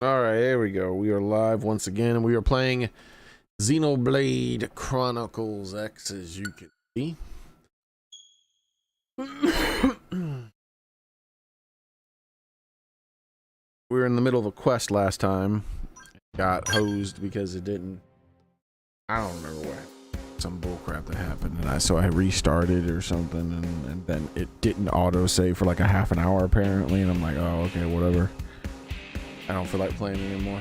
All right, here we go. We are live once again, and we are playing Xenoblade Chronicles X, as you can see. We were in the middle of a quest last time. Got hosed because it didn't. I don't remember what. Some bullcrap that happened, and so I restarted or something, and then it didn't autosave for like a half an hour apparently, and I'm like, oh, okay, whatever. I don't feel like playing anymore.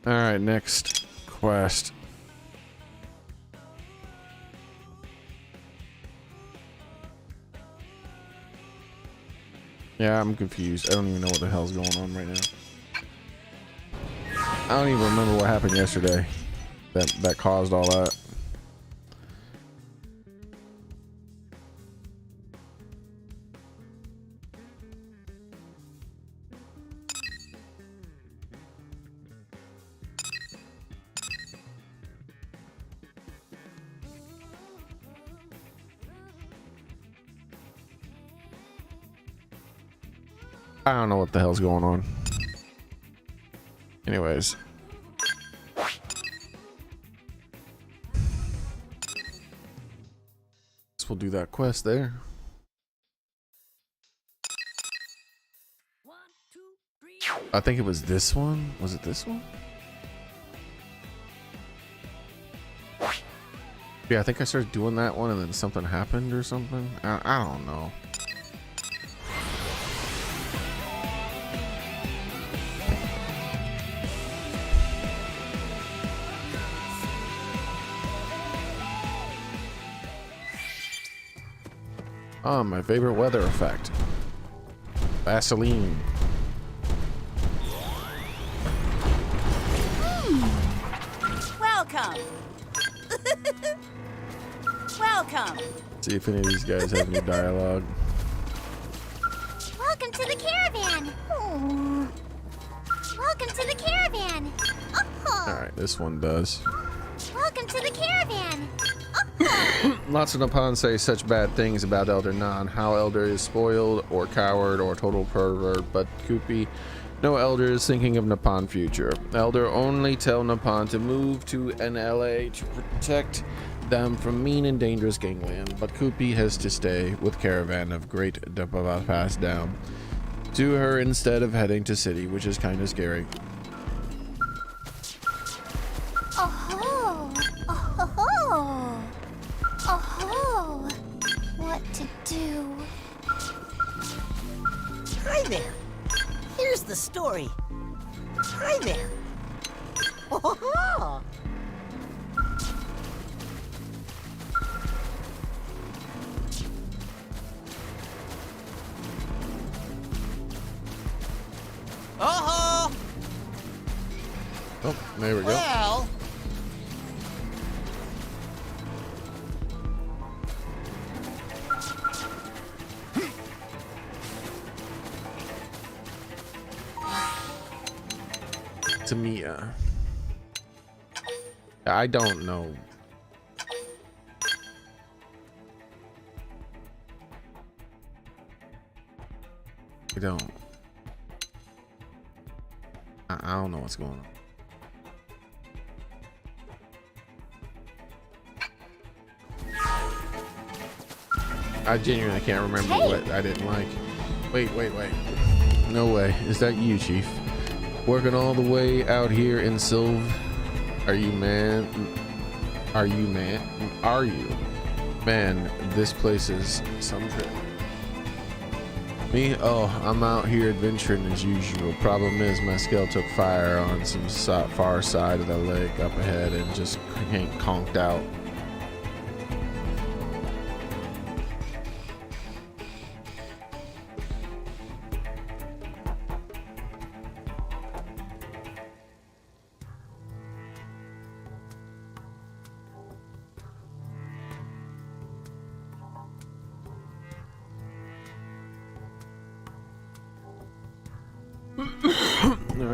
All right, next quest. Yeah, I'm confused. I don't even know what the hell's going on right now. I don't even remember what happened yesterday that caused all that. I don't know what the hell's going on. Anyways. We'll do that quest there. 1, 2, 3. I think it was this one. Was it this one? Yeah, I think I started doing that one and then something happened or something. I don't know. Oh, my favorite weather effect. Vaseline. Welcome. Welcome. See if any of these guys have any dialogue. Welcome to the caravan. Oh. Welcome to the caravan. Oh. Alright, this one does. Welcome to the caravan. Lots of Nippon say such bad things about Elder Nan. How Elder is spoiled or coward or total pervert, but Kupi, no Elder is thinking of Nippon future. Elder only tell Nippon to move to NLA to protect them from mean and dangerous gangland, but Kupi has to stay with caravan of great Dapava passed down to her instead of heading to city, which is kind of scary. Oh. Oh. Oh. What to do? Hi there. Here's the story. Hi there. Oh. Oh. Oh, there we go. Well. Tamiya. I don't know. I don't. I don't know what's going on. I genuinely can't remember what I didn't like. Wait. No way. Is that you, Chief? Working all the way out here in Sylve? Are you, man? Are you, man? Are you? Man, this place is some trip. Me? Oh, I'm out here adventuring as usual. Problem is, my scale took fire on some far side of the lake up ahead and just conked out.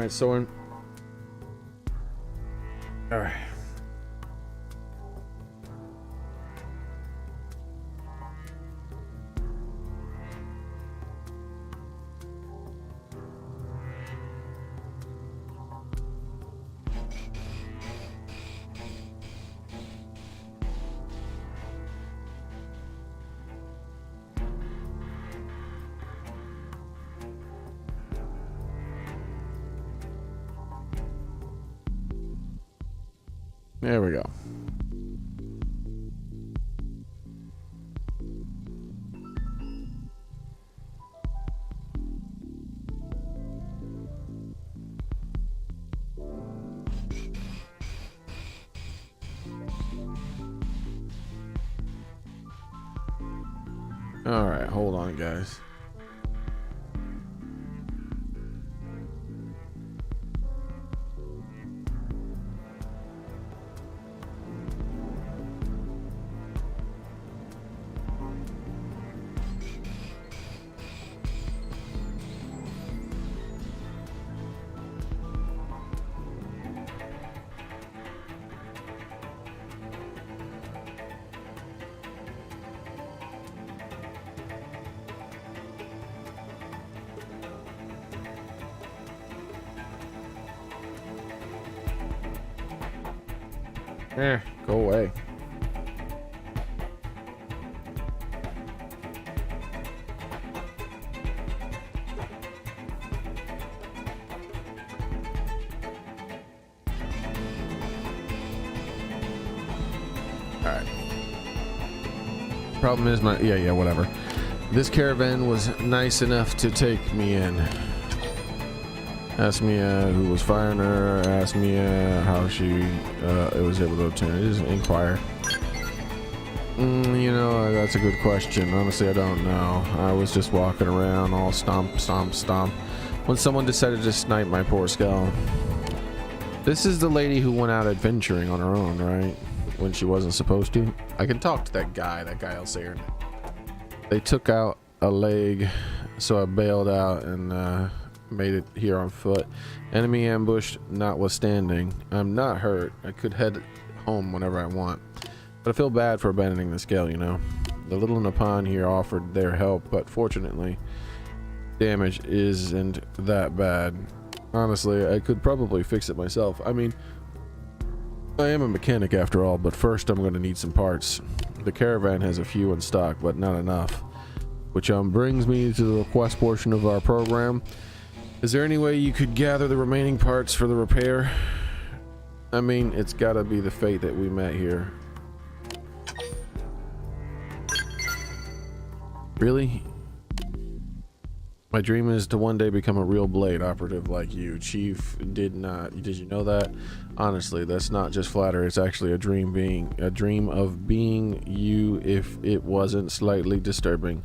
right, Soren. All right. There we go. All right, hold on, guys. Go away. Alright. Problem is yeah, whatever. This caravan was nice enough to take me in. Asked me who was firing her, asked me how she was able to obtain it. Just inquire. You know, that's a good question. Honestly, I don't know. I was just walking around all stomp, stomp, stomp when someone decided to snipe my poor skull. This is the lady who went out adventuring on her own, right? When she wasn't supposed to. I can talk to that guy Elsair. They took out a leg, so I bailed out and made it here on foot. Enemy ambushed notwithstanding, I'm not hurt. I could head home whenever I want, but I feel bad for abandoning the scale, you know. The little Nippon here offered their help, but fortunately damage isn't that bad. Honestly, I could probably fix it myself. I mean, I am a mechanic after all, but first I'm going to need some parts. The caravan has a few in stock, but not enough, which brings me to the request portion of our program. Is there any way you could gather the remaining parts for the repair? I mean, it's gotta be the fate that we met here. Really? My dream is to one day become a real blade operative like you. Chief did you know that? Honestly, that's not just flattery, it's actually a dream of being you if it wasn't slightly disturbing.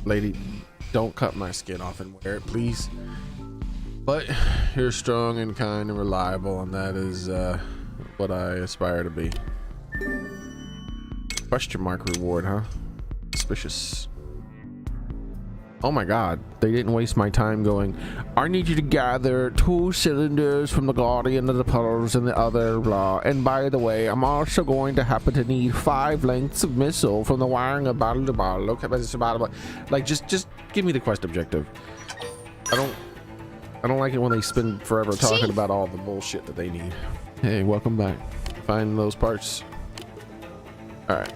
Lady, don't cut my skin off and wear it, please. But you're strong and kind and reliable, and that is what I aspire to be. Question mark reward, huh? Suspicious. Oh my god, they didn't waste my time going, I need you to gather 2 cylinders from the Guardian of the Pillars and the other blah. And by the way, I'm also going to happen to need 5 lengths of missile from the wiring of battle to battle. Okay, like just give me the quest objective. I don't like it when they spend forever talking about all the bullshit that they need. Hey, welcome back. Find those parts. All right.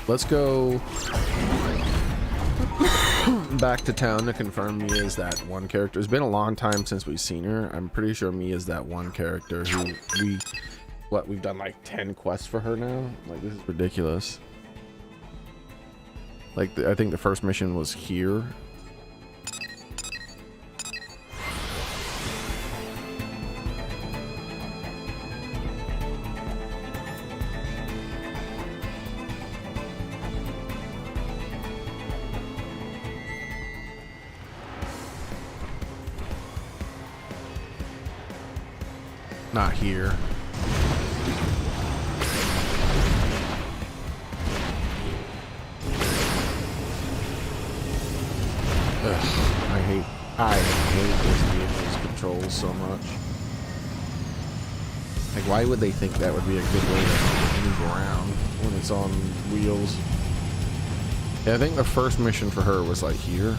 Let's go back to town to confirm Mia is that one character. It's been a long time since we've seen her. I'm pretty sure Mia is that one character who we've done like 10 quests for her now. Like, this is ridiculous. Like, I think the first mission was here. Not here. I hate this vehicle's controls so much. Like, why would they think that would be a good way to move around when it's on wheels? Yeah, I think the first mission for her was like here.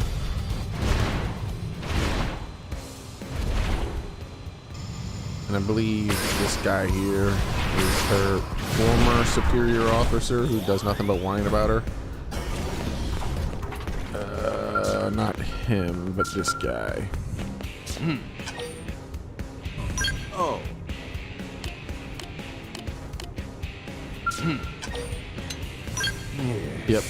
And I believe this guy here is her former superior officer who does nothing but whine about her. Not him, but this guy. Oh. Yep.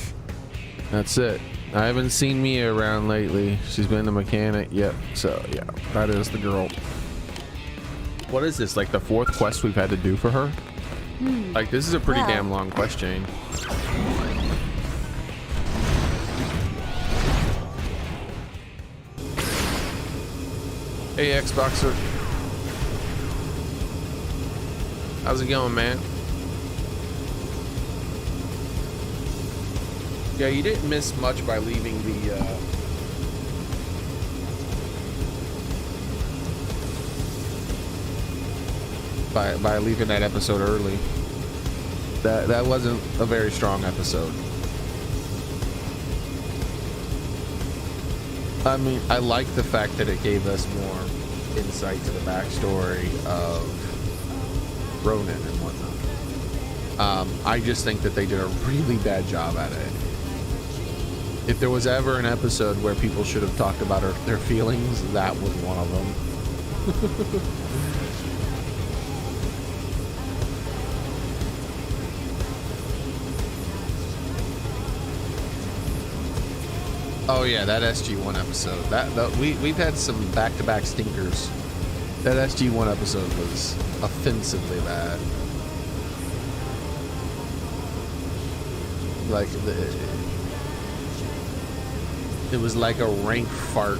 That's it. I haven't seen Mia around lately. She's been the mechanic. Yep. So, yeah, that is the girl. What is this? Like the 4th quest we've had to do for her? Like, this is a pretty damn long quest chain. Hey, Xboxer. How's it going, man? Yeah, you didn't miss much by leaving the, by leaving that episode early. That wasn't a very strong episode. I mean, I like the fact that it gave us more insight to the backstory of Ronan and whatnot. I just think that they did a really bad job at it. If there was ever an episode where people should have talked about their feelings, that was one of them. Oh yeah, that SG1 episode. We've had some back-to-back stinkers. That SG1 episode was offensively bad. Like it was like a rank fart.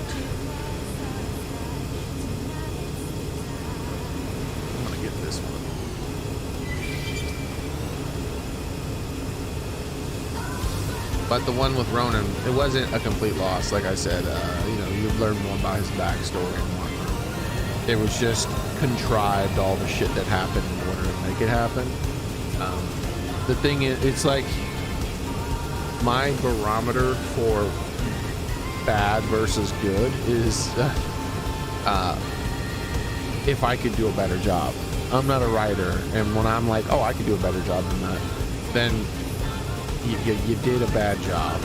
I'm gonna get this one. But the one with Ronan, it wasn't a complete loss. Like I said, you know, you learn more about his backstory and whatnot. It was just contrived, all the shit that happened in order to make it happen. The thing is, it's like my barometer for bad versus good is if I could do a better job. I'm not a writer, and when I'm like, oh, I could do a better job than that, then you did a bad job.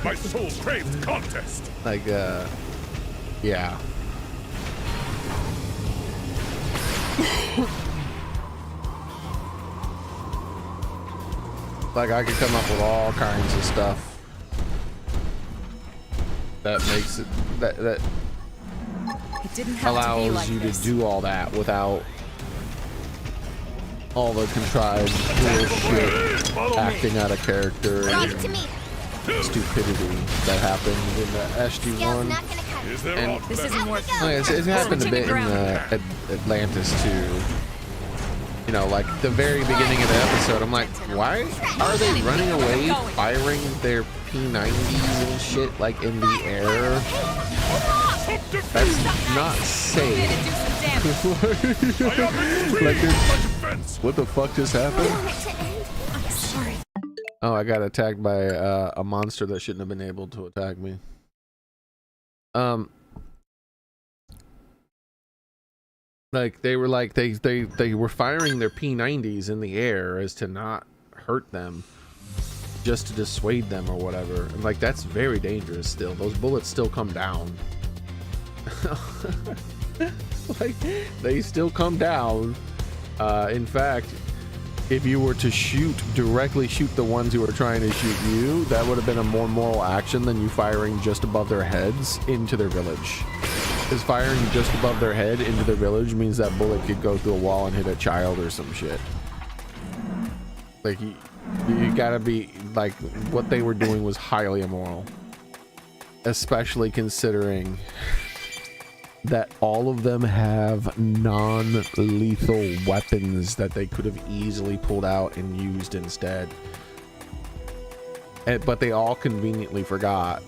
My soul craves contest. Like, yeah. Like, I could come up with all kinds of stuff that makes it that It didn't have allows to be like you this. to do all that without all the contrived bullshit, acting out of character Leave and it to me. stupidity that happened in the Skill's SG1. not gonna cut it. Is there And aught This better? isn't worth Oh, yeah, it happened a Listen to bit the in ground. Atlantis too. You know, like the very beginning of the episode, I'm like, why are they running away, firing their P90s and shit like in the air? That's not safe. Like, what the fuck just happened? I'm sorry. Oh, I got attacked by a monster that shouldn't have been able to attack me. Like they were like they were firing their P90s in the air as to not hurt them, just to dissuade them or whatever. And like that's very dangerous still. Those bullets still come down. Like they still come down. In fact, if you were to directly shoot the ones who are trying to shoot you, that would have been a more moral action than you firing just above their heads into their village. Because firing just above their head into their village means that bullet could go through a wall and hit a child or some shit. Like you gotta be like, what they were doing was highly immoral, especially considering that all of them have non-lethal weapons that they could have easily pulled out and used instead. But they all conveniently forgot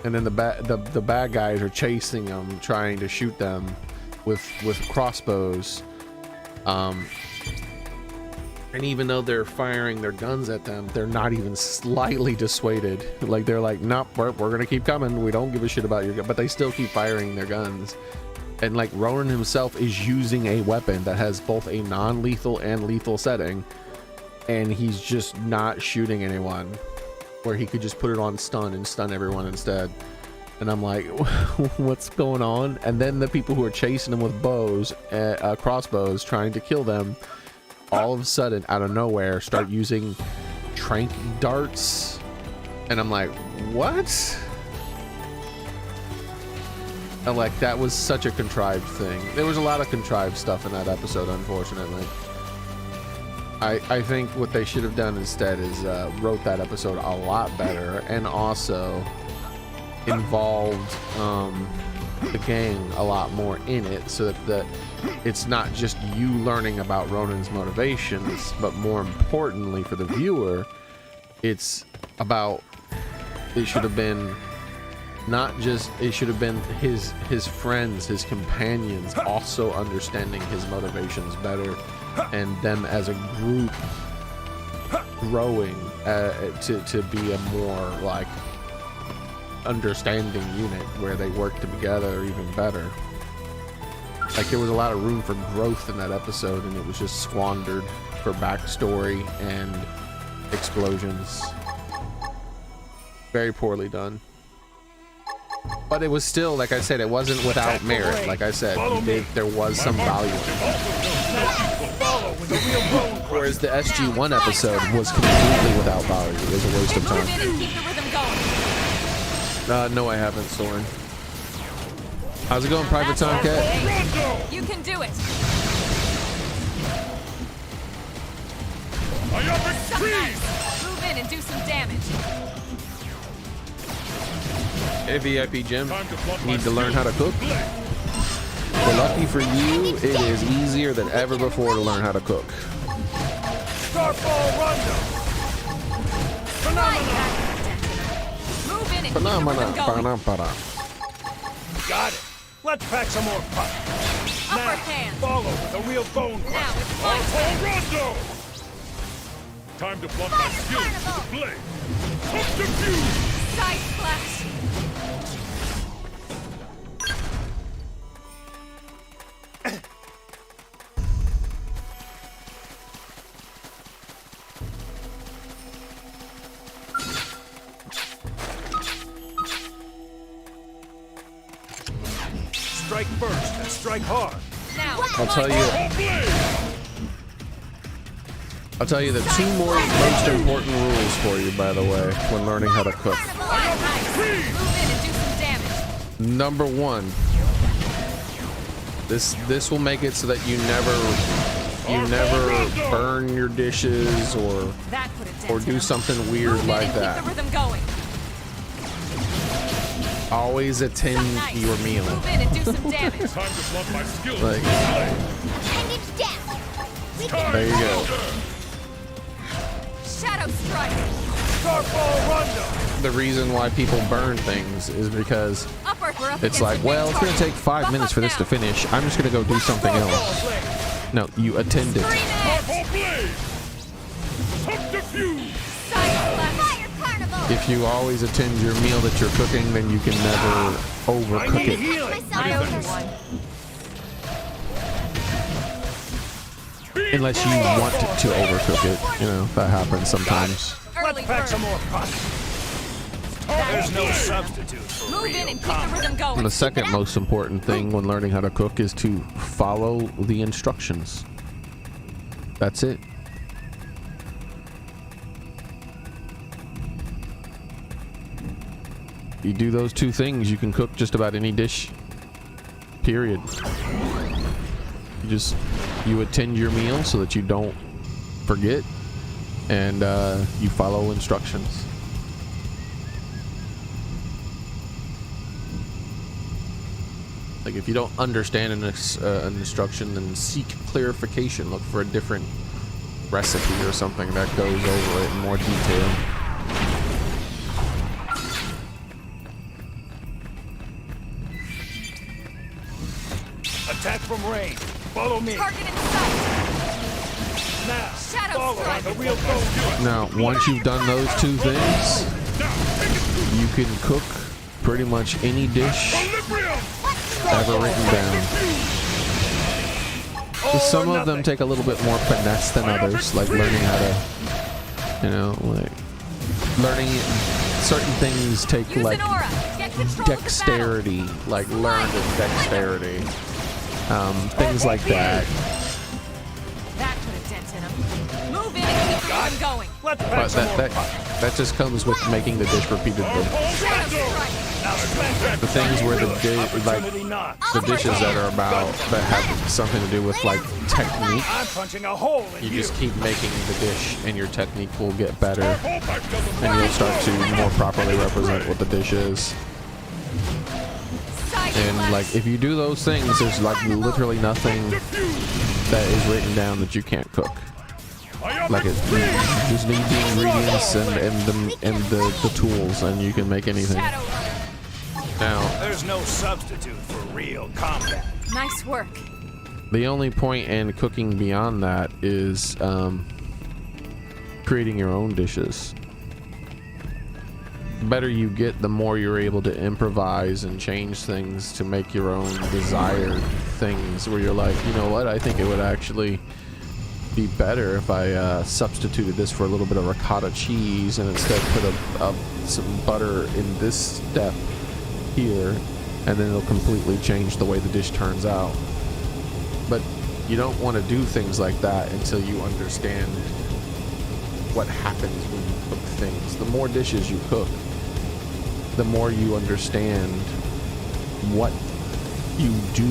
and then the bad guys are chasing them, trying to shoot them with crossbows. And even though they're firing their guns at them, they're not even slightly dissuaded. Like they're like, nope, we're gonna keep coming. We don't give a shit about your gun, but they still keep firing their guns. And like Ronan himself is using a weapon that has both a non-lethal and lethal setting, and he's just not shooting anyone, where he could just put it on stun and stun everyone instead. And I'm like, what's going on? And then the people who are chasing him with bows, crossbows, trying to kill them, all of a sudden out of nowhere start using trank darts, and I'm like, what? And like, that was such a contrived thing. There was a lot of contrived stuff in that episode, unfortunately. I think what they should have done instead is wrote that episode a lot better, and also involved the gang a lot more in it, so that it's not just you learning about Ronan's motivations, but more importantly for the viewer, it should have been not just, it should have been his friends, his companions also understanding his motivations better, and them as a group growing to be a more like understanding unit where they work together even better. Like, there was a lot of room for growth in that episode, and it was just squandered for backstory and explosions. Very poorly done. But it was still, like I said, it wasn't without merit. Like I said, there was some value in it. Whereas the SG-1 episode was completely without value. It was a waste of time. No, I haven't, Soren. How's it going, Private Tomcat? You can do it. Move in and do some damage. Hey, VIP Jim. Need to learn how to cook? Well, lucky for you, it is easier than ever before to learn how to cook. Phenomena. Got it. Let's pack some more pop. Upper hand. Follow with a real bone crush. Now it's my turn. Rondo! Time to blunt my skills to the blade. Subterfuge! Side splash. Strike first and strike hard. Now I'll tell you the two most important rules for you, by the way, when learning how to cook. move in and do some damage. Number one, this will make it so that you never burn your dishes or do something weird like that. Keep the rhythm going. Always attend your meal. Move in and do some damage. Time to blunt my skills Like, to the blade. Appendage down. We can there you go. Shadow strike. Starfall Rondo! The reason why people burn things is because Upper. We're up it's against like, a well, big it's going to target. take 5 minutes for this to finish. I'm just going to go do something else. No, you attend it. Green edge. Starfall blade! Subterfuge! Side splash. fire carnival. If you always attend your meal that you're cooking, then you can never overcook it. Myself I owe you first. one. Unless you want to overcook it. You know, that happens sometimes. Early Let's pack bird. some more pop. There's no substitute for Move in real and keep the combat. rhythm And going. the second most important thing when learning how to cook is to follow the instructions. That's it. You do those two things, you can cook just about any dish. Period. You attend your meal so that you don't forget, and you follow instructions. Like, if you don't understand an instruction, then seek clarification. Look for a different recipe or something that goes over it in more detail. Attack from range. Follow me. Target in sight. Now, Shadow follow strike. the real goal. Now, once you've done those two things, you can cook pretty much any dish ever written down. Some of them take a little bit more finesse than others, like learning how to, you know, like learning certain things take Use like an aura. Get control of the battle. dexterity, like learned in dexterity, things like that. That put a dent in him. Move in and keep them going. Let's But pack some more. that just comes with making the dish repeatedly. Shadow strike. Now smash that. The things where Opportunity knock. the dishes that are about that have something to do with like technique. I'm punching a hole in You you. just keep making the dish and your technique will get better and you'll start to more properly represent what the dish is. Side And flex. like if you do those things, there's like literally nothing that is written down that you can't cook. Like it, you just need the ingredients and the tools and you can make anything. Shadow runner. Now, There's no substitute for real combat. Nice work. the only point in cooking beyond that is creating your own dishes. The better you get, the more you're able to improvise and change things to make your own desired things where you're like, you know what, I think it would actually be better if I substituted this for a little bit of ricotta cheese and instead put some butter in this step here, and then it'll completely change the way the dish turns out. But you don't want to do things like that until you understand what happens when you cook things. The more dishes you cook, the more you understand what you do,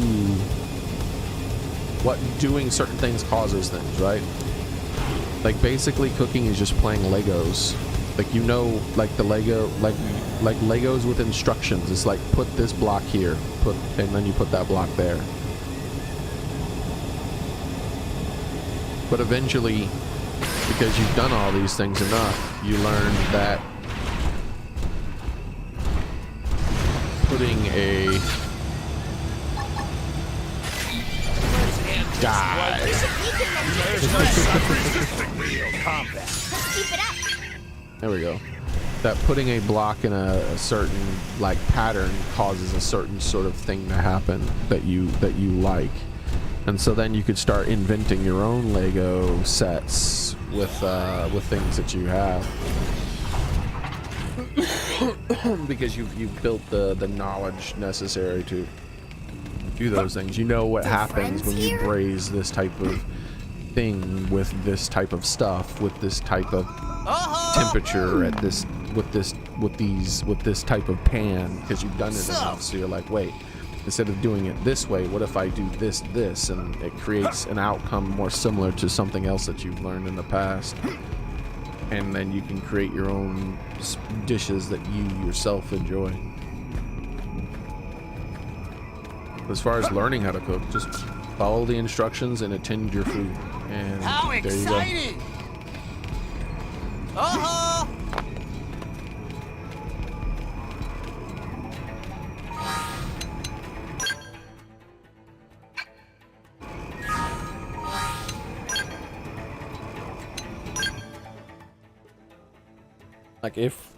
what doing certain things causes things, right? Like basically cooking is just playing Legos. Like, you know, like the Lego, like Legos with instructions. It's like, put this block here, and then you put that block there. But eventually, because you've done all these things enough, you learn that putting a die. There's no substitute for real combat. Let's keep it up. There we go. That putting a block in a certain like pattern causes a certain sort of thing to happen that you like, and so then you could start inventing your own Lego sets with things that you have because you've built the knowledge necessary to do those things. You know what happens when you braise this type of thing with this type of stuff with this type of temperature at this with this type of pan, because you've done it enough. So you're like, wait, instead of doing it this way, what if I do this, and it creates an outcome more similar to something else that you've learned in the past. And then you can create your own dishes that you yourself enjoy. As far as learning how to cook, just follow the instructions and attend your food. And How there you go. exciting! Uh-huh! Like if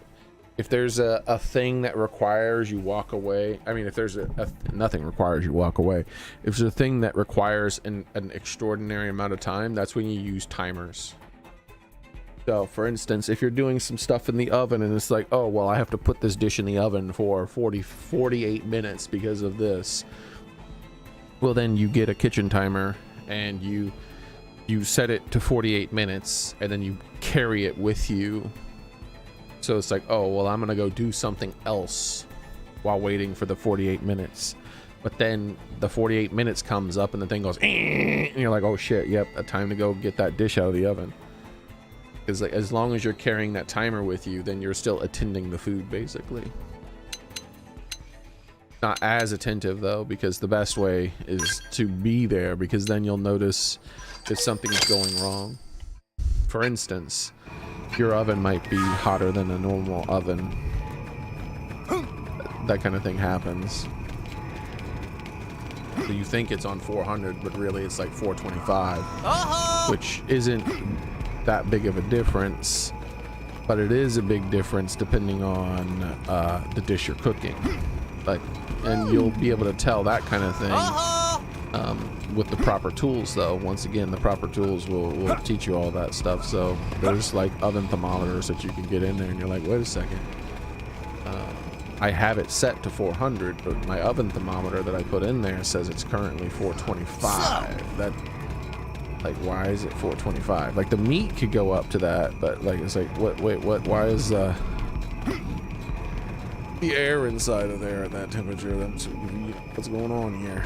there's a thing that requires you walk away, I mean, if there's nothing requires you walk away. If there's a thing that requires an extraordinary amount of time, that's when you use timers. So for instance, if you're doing some stuff in the oven and it's like, oh, well, I have to put this dish in the oven for 48 minutes because of this. Well, then you get a kitchen timer and you set it to 48 minutes and then you carry it with you. So it's like, oh, well, I'm gonna go do something else while waiting for the 48 minutes. But then the 48 minutes comes up and the thing goes, and you're like, oh shit, yep, time to go get that dish out of the oven. Because like, as long as you're carrying that timer with you, then you're still attending the food, basically. Not as attentive though, because the best way is to be there, because then you'll notice if something's going wrong. For instance, your oven might be hotter than a normal oven. That kind of thing happens. So you think it's on 400, but really it's like 425, Uh-oh! which isn't that big of a difference, but it is a big difference depending on the dish you're cooking. Like, and you'll be able to tell that kind of thing with the proper tools, though. Once again, the proper tools will teach you all that stuff. So there's like oven thermometers that you can get in there, and you're like, wait a second. I have it set to 400, but my oven thermometer that I put in there says it's currently 425. That, like, why is it 425? Like, the meat could go up to that, but like, it's like, what? Why is the air inside of there at that temperature? That's what's going on here.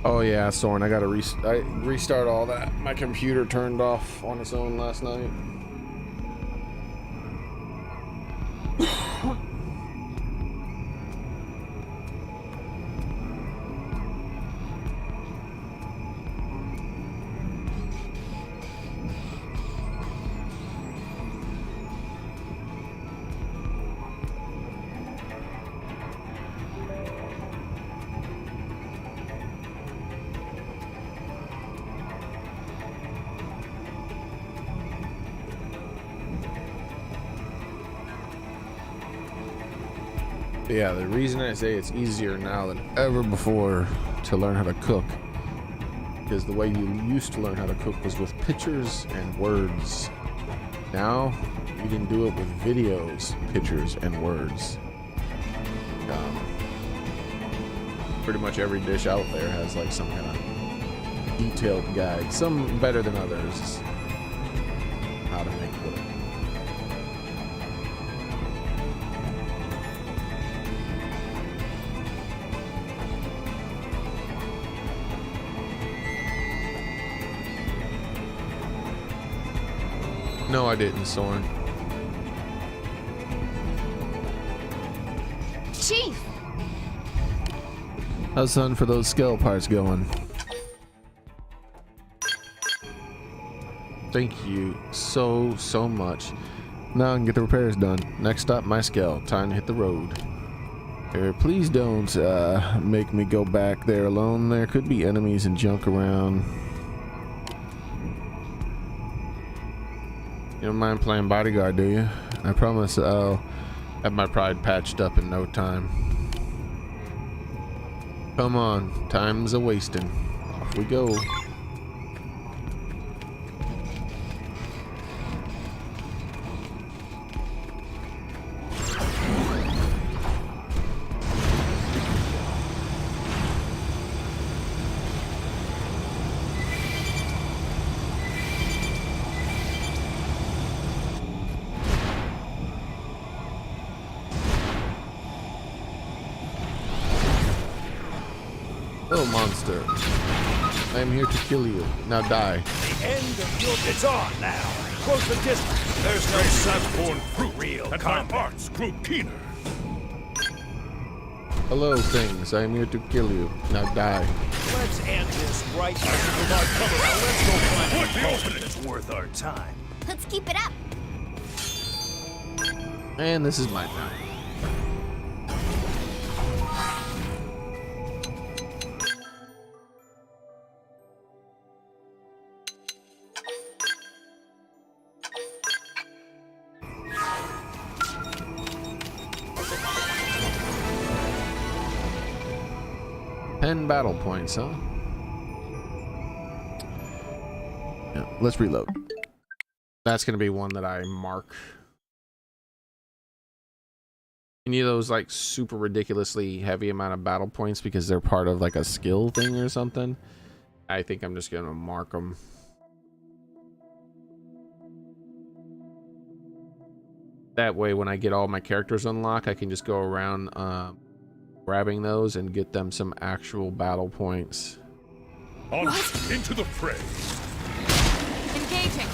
Oh yeah, Soren, I gotta restart all that. My computer turned off on its own last night. Yeah, the reason I say it's easier now than ever before to learn how to cook is the way you used to learn how to cook was with pictures and words. Now you can do it with videos, pictures, and words. Pretty much every dish out there has like some kind of detailed guide, some better than others, how to make what. No, I didn't, Soren. Chief! How's sun for those scale parts going? Thank you so much. Now I can get the repairs done. Next stop, my scale. Time to hit the road. Please don't make me go back there alone. There could be enemies and junk around. You don't mind playing bodyguard, do you? I promise I'll have my pride patched up in no time. Come on, time's a-wasting. Off we go. Oh, monster. I am here to kill you. Now die. The end of your... It's on now. Close the distance. There's no sun-born fruit. Real And my combat. arts grew keener. Hello, things. I am here to kill you. Now die. Let's end this right now. Let's go find a opponent that's worth our time. Let's keep it up. And this is my time. Battle points, huh? Yeah, let's reload. That's gonna be one that I mark. Any of those like super ridiculously heavy amount of battle points because they're part of like a skill thing or something, I think I'm just gonna mark them. That way when I get all my characters unlocked, I can just go around grabbing those and get them some actual battle points. On into the fray. Engaging.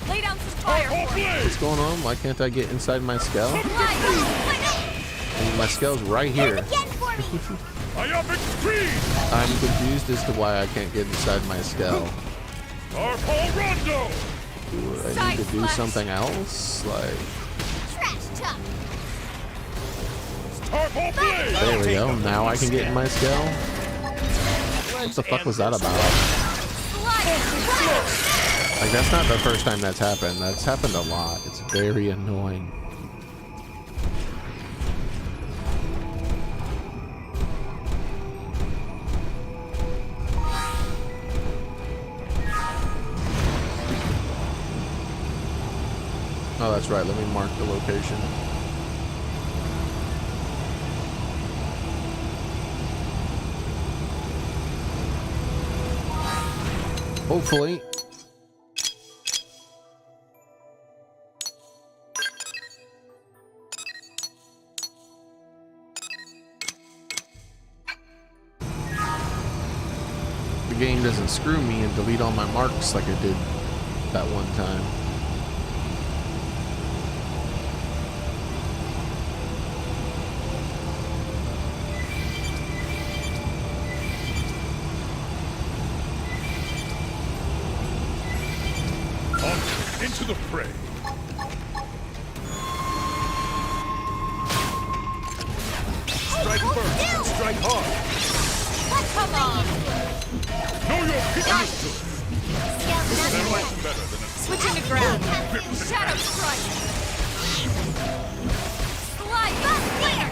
Lay down some fire for me. What's going on? Why can't I get inside my skull? My skull's right here. Again for me. I am extreme. I'm confused as to why I can't get inside my skull. Our Paul Rondo. Do I need to do something else? Like, Trash talk. Turbo blade! there we go. Now I can get in my skill. What the fuck was that about? Like, that's not the first time that's happened. That's happened a lot. It's very annoying. Oh, that's right. Let me mark the location. Hopefully. The game doesn't screw me and delete all my marks like it did that one time. Into the fray. Strike first. Strike hard. Come on. Know your pitch. Understood. Skills That nothing. was better than a Switching to ground. Shadow strike. Slide. Clear.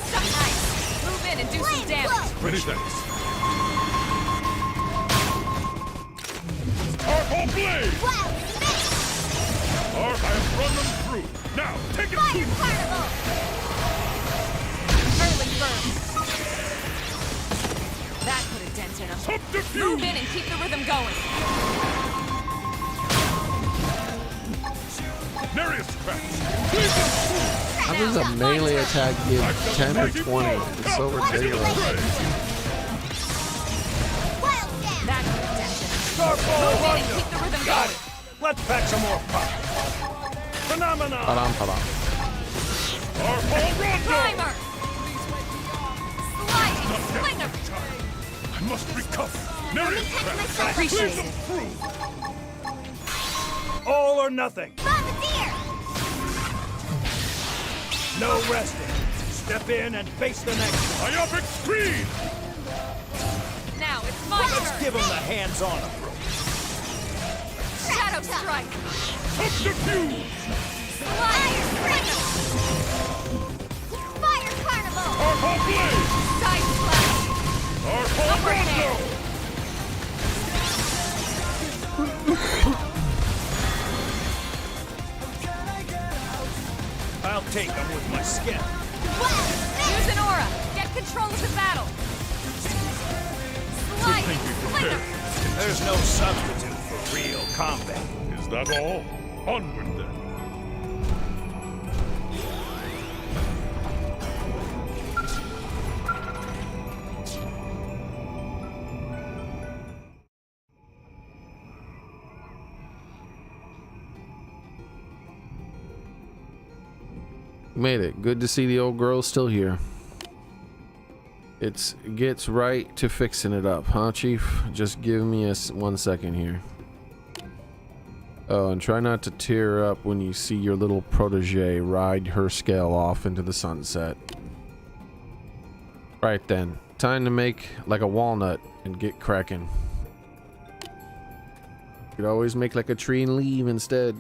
Stuck nice. Move in and do some damage. pretty thanks. Turbo blade! Wow, spit. Or I have run them through. Now, take it Fire to carnival. Hurling burn. That put a dent in him. subterfuge! Move in and keep the rhythm going. Narius traps! Please don't How does a melee attack give 10 or 20? It's so ridiculous. Wild dance. That put a dent in him. Star Move ball in and wonder. keep the rhythm Got going. it. Let's pack some more pop. Phenomenon. Ta-dam, ta-dam. Turbo rondo! Primer. Sliding. Slinger. I must recover. Narius traps! Appreciate Please it. approve! All or nothing. Bombardier. No resting. Step in and face the next one. Myopic screen! Now it's my Let's turn. give him the hands-on approach. Shadow strike. Subterfuge! Slide. Slinger. Fire carnival. Turbo blade! Side slash. Turbo Upper rondo! hand. I'll take him with my skin. Wild spit. Use an aura. Get control of the battle. Slide. Think we Slinger. prepared. There's no substitute for real combat. Is that all? Onward then. Made it. Good to see the old girl still here. It gets right to fixing it up, huh, Chief? Just give me a 1 second here. Oh, and try not to tear up when you see your little protege ride her scale off into the sunset. Right then, time to make like a walnut and get cracking. You could always make like a tree and leave instead.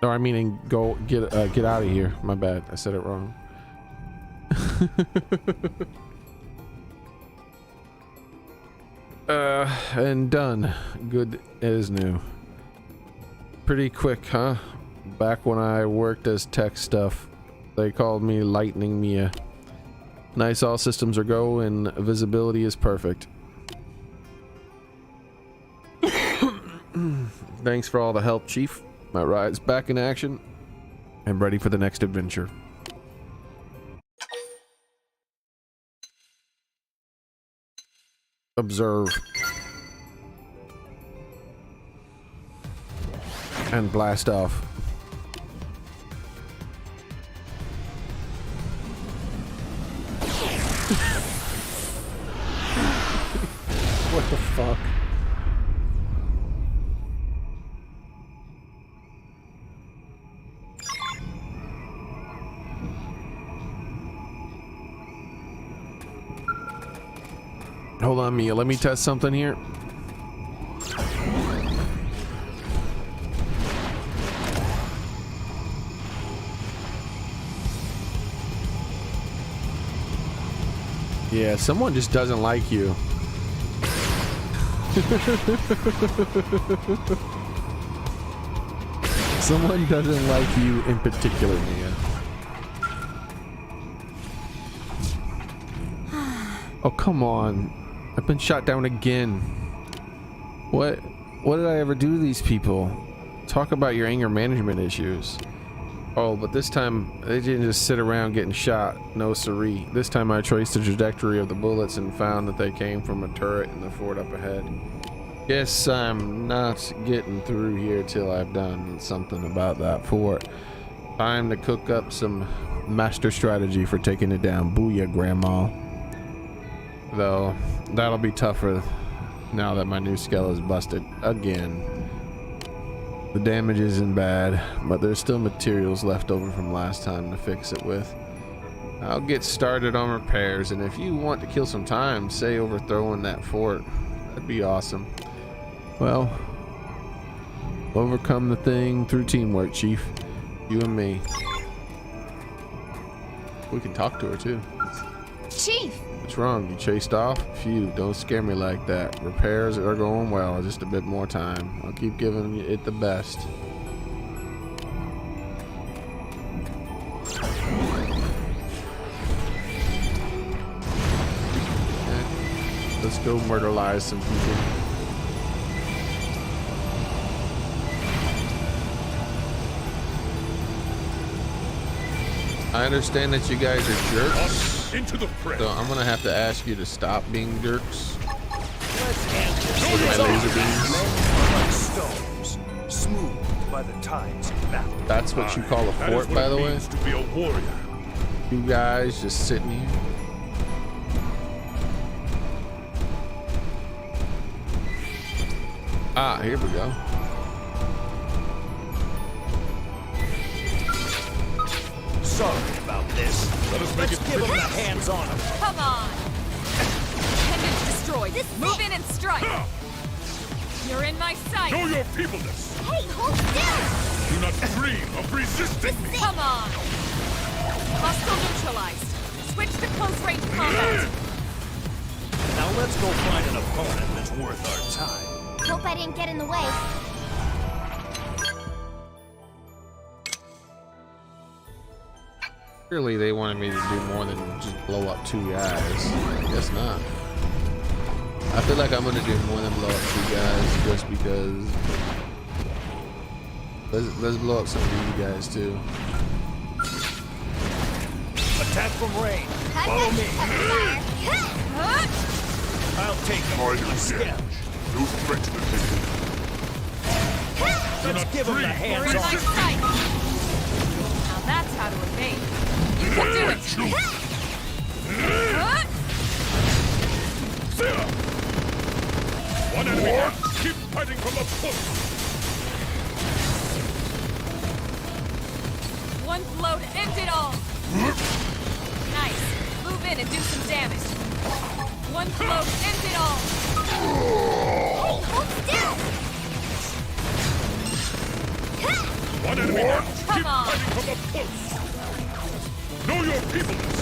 Or I mean, and go get out of here. My bad, I said it wrong. And done. Good as new. Pretty quick, huh? Back when I worked as tech stuff, they called me Lightning Mia. Nice, all systems are go and visibility is perfect. Thanks for all the help, Chief. My ride's back in action and ready for the next adventure. Observe and blast off. What the fuck? Hold on, Mia. Let me test something here. Yeah, someone just doesn't like you. Someone doesn't like you in particular, Mia. Oh, come on. I've been shot down again. What did I ever do to these people? Talk about your anger management issues. Oh, but this time they didn't just sit around getting shot. No siree. This time I traced the trajectory of the bullets and found that they came from a turret in the fort up ahead. Guess I'm not getting through here till I've done something about that fort. Time to cook up some master strategy for taking it down. Booyah, Grandma. Though that'll be tougher now that my new skull is busted again. The damage isn't bad, but there's still materials left over from last time to fix it with. I'll get started on repairs, and if you want to kill some time, say overthrowing that fort. That'd be awesome. Well, overcome the thing through teamwork, Chief. You and me. We can talk to her too. Chief! What's wrong? You chased off? Phew, don't scare me like that. Repairs are going well, just a bit more time. I'll keep giving it the best. Okay. Let's go murderize some people. I understand that you guys are jerks. Into the fray. So I'm gonna have to ask you to stop being jerks. Let's end this. Look at my laser beams. Men are like stones, smooth by the tides of battle. That's what you call a That is fort, what by it the way. means to be a warrior. You guys just sitting here. Ah, here we go. Sorry about this. Let us make Let's it give them quick. the hands on them. Come on! Appendage destroyed. Move in and strike. You're in my sight. Show your feebleness. Hey, hold still! Do not dream of resisting me. Come on! Hostile neutralized. Switch to close range combat. Now let's go find an opponent that's worth our time. Hope I didn't get in the way. Clearly they wanted me to do more than just blow up 2 guys. I guess not. I feel like I'm gonna do more than blow up 2 guys just because. Let's blow up some of you guys too. Attack from range. I've Follow got me. cover fire. I'll take them. Hide I and sketch. No threat to the king. Let's give them the You're hands in my on them. sight. Now that's how to evade. You can do it. One enemy down. Keep fighting from up close. One blow to end it all. Nice. Move in and do some damage. One blow to end it all. Hey, hold still! One enemy down. Come Keep on. fighting from up close. Know your feebleness.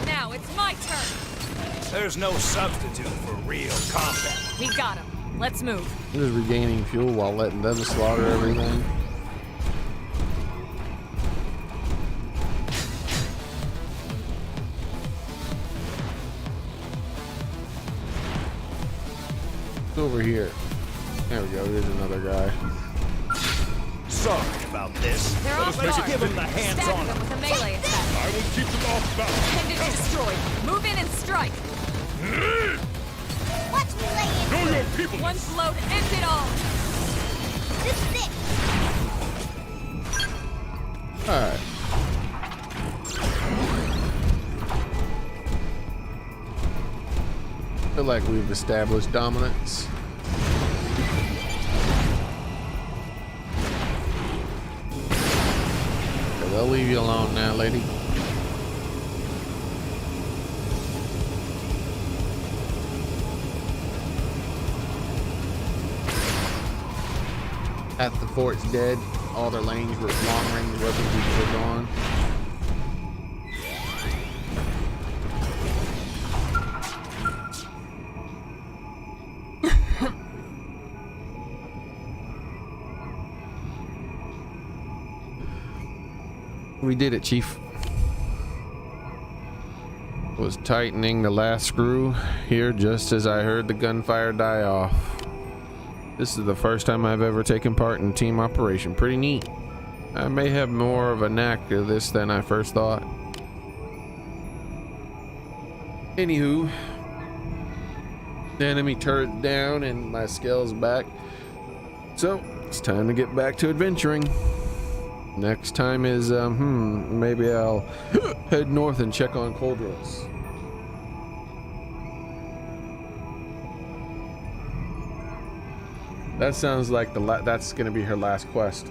Now it's my turn. There's no substitute for real combat. We got him. Let's move. I'm just regaining fuel while letting them slaughter everything. Over here. There we go. There's another guy. Sorry about this. They're off Let's guard. give them the hands Stack on them them. with a melee attack. I will keep them off balance. Appendage destroyed. Move in and strike. Watch me lay in. Know your One feebleness. blow to end it all. This is it. Alright. Feel like we've established dominance. Okay, they'll leave you alone now, lady. Half the fort's dead. All their long range weapons are gone. We did it, Chief. Was tightening the last screw here just as I heard the gunfire die off. This is the first time I've ever taken part in a team operation. Pretty neat. I may have more of a knack of this than I first thought. Anywho, the enemy turret down and my skills back. So it's time to get back to adventuring. Next time is, maybe I'll head north and check on Coldros. That sounds like that's gonna be her last quest.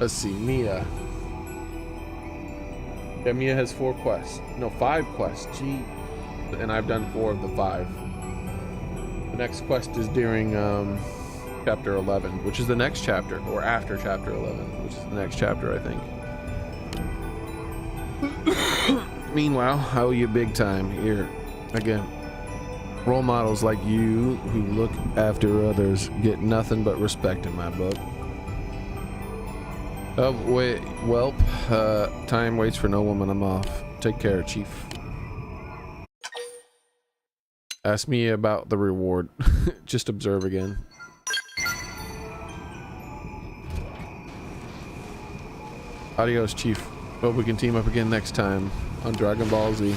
Let's see, Mia. Yeah, Mia has 4 quests. No, 5 quests. Gee. And I've done 4 of the 5. The next quest is during chapter 11, which is the next chapter, or after chapter 11, which is the next chapter, I think. Meanwhile, I owe you big time here. Again, role models like you who look after others get nothing but respect in my book. Oh, wait, welp, time waits for no woman, I'm off. Take care, Chief. Ask me about the reward. Just observe again. Adios, Chief. Hope we can team up again next time on Dragon Ball Z.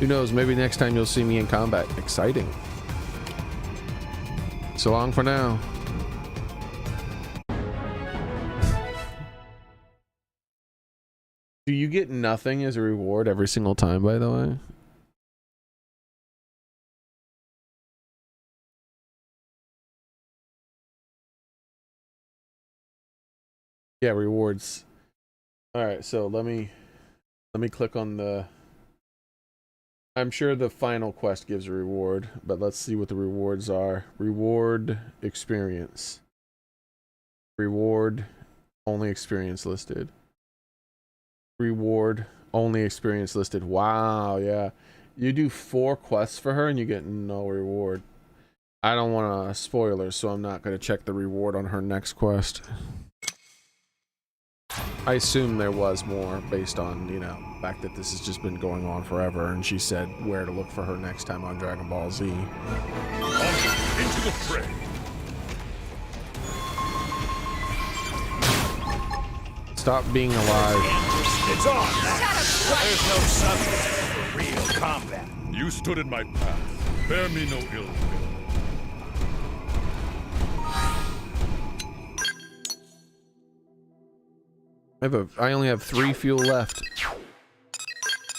Who knows, maybe next time you'll see me in combat. Exciting. So long for now. Do you get nothing as a reward every single time, by the way? Yeah, rewards. All right, so let me click on the. I'm sure the final quest gives a reward, but let's see what the rewards are. Reward experience. Reward only experience listed. Reward only experience listed. Wow, yeah. You do 4 quests for her and you get no reward. I don't want to spoiler, so I'm not going to check the reward on her next quest. I assume there was more based on, you know, the fact that this has just been going on forever, and she said where to look for her next time on Dragon Ball Z. Into the fray. Stop being alive. It's on. There's no substitute for real combat. You stood in my path. Bear me no ill will. I only have 3 fuel left.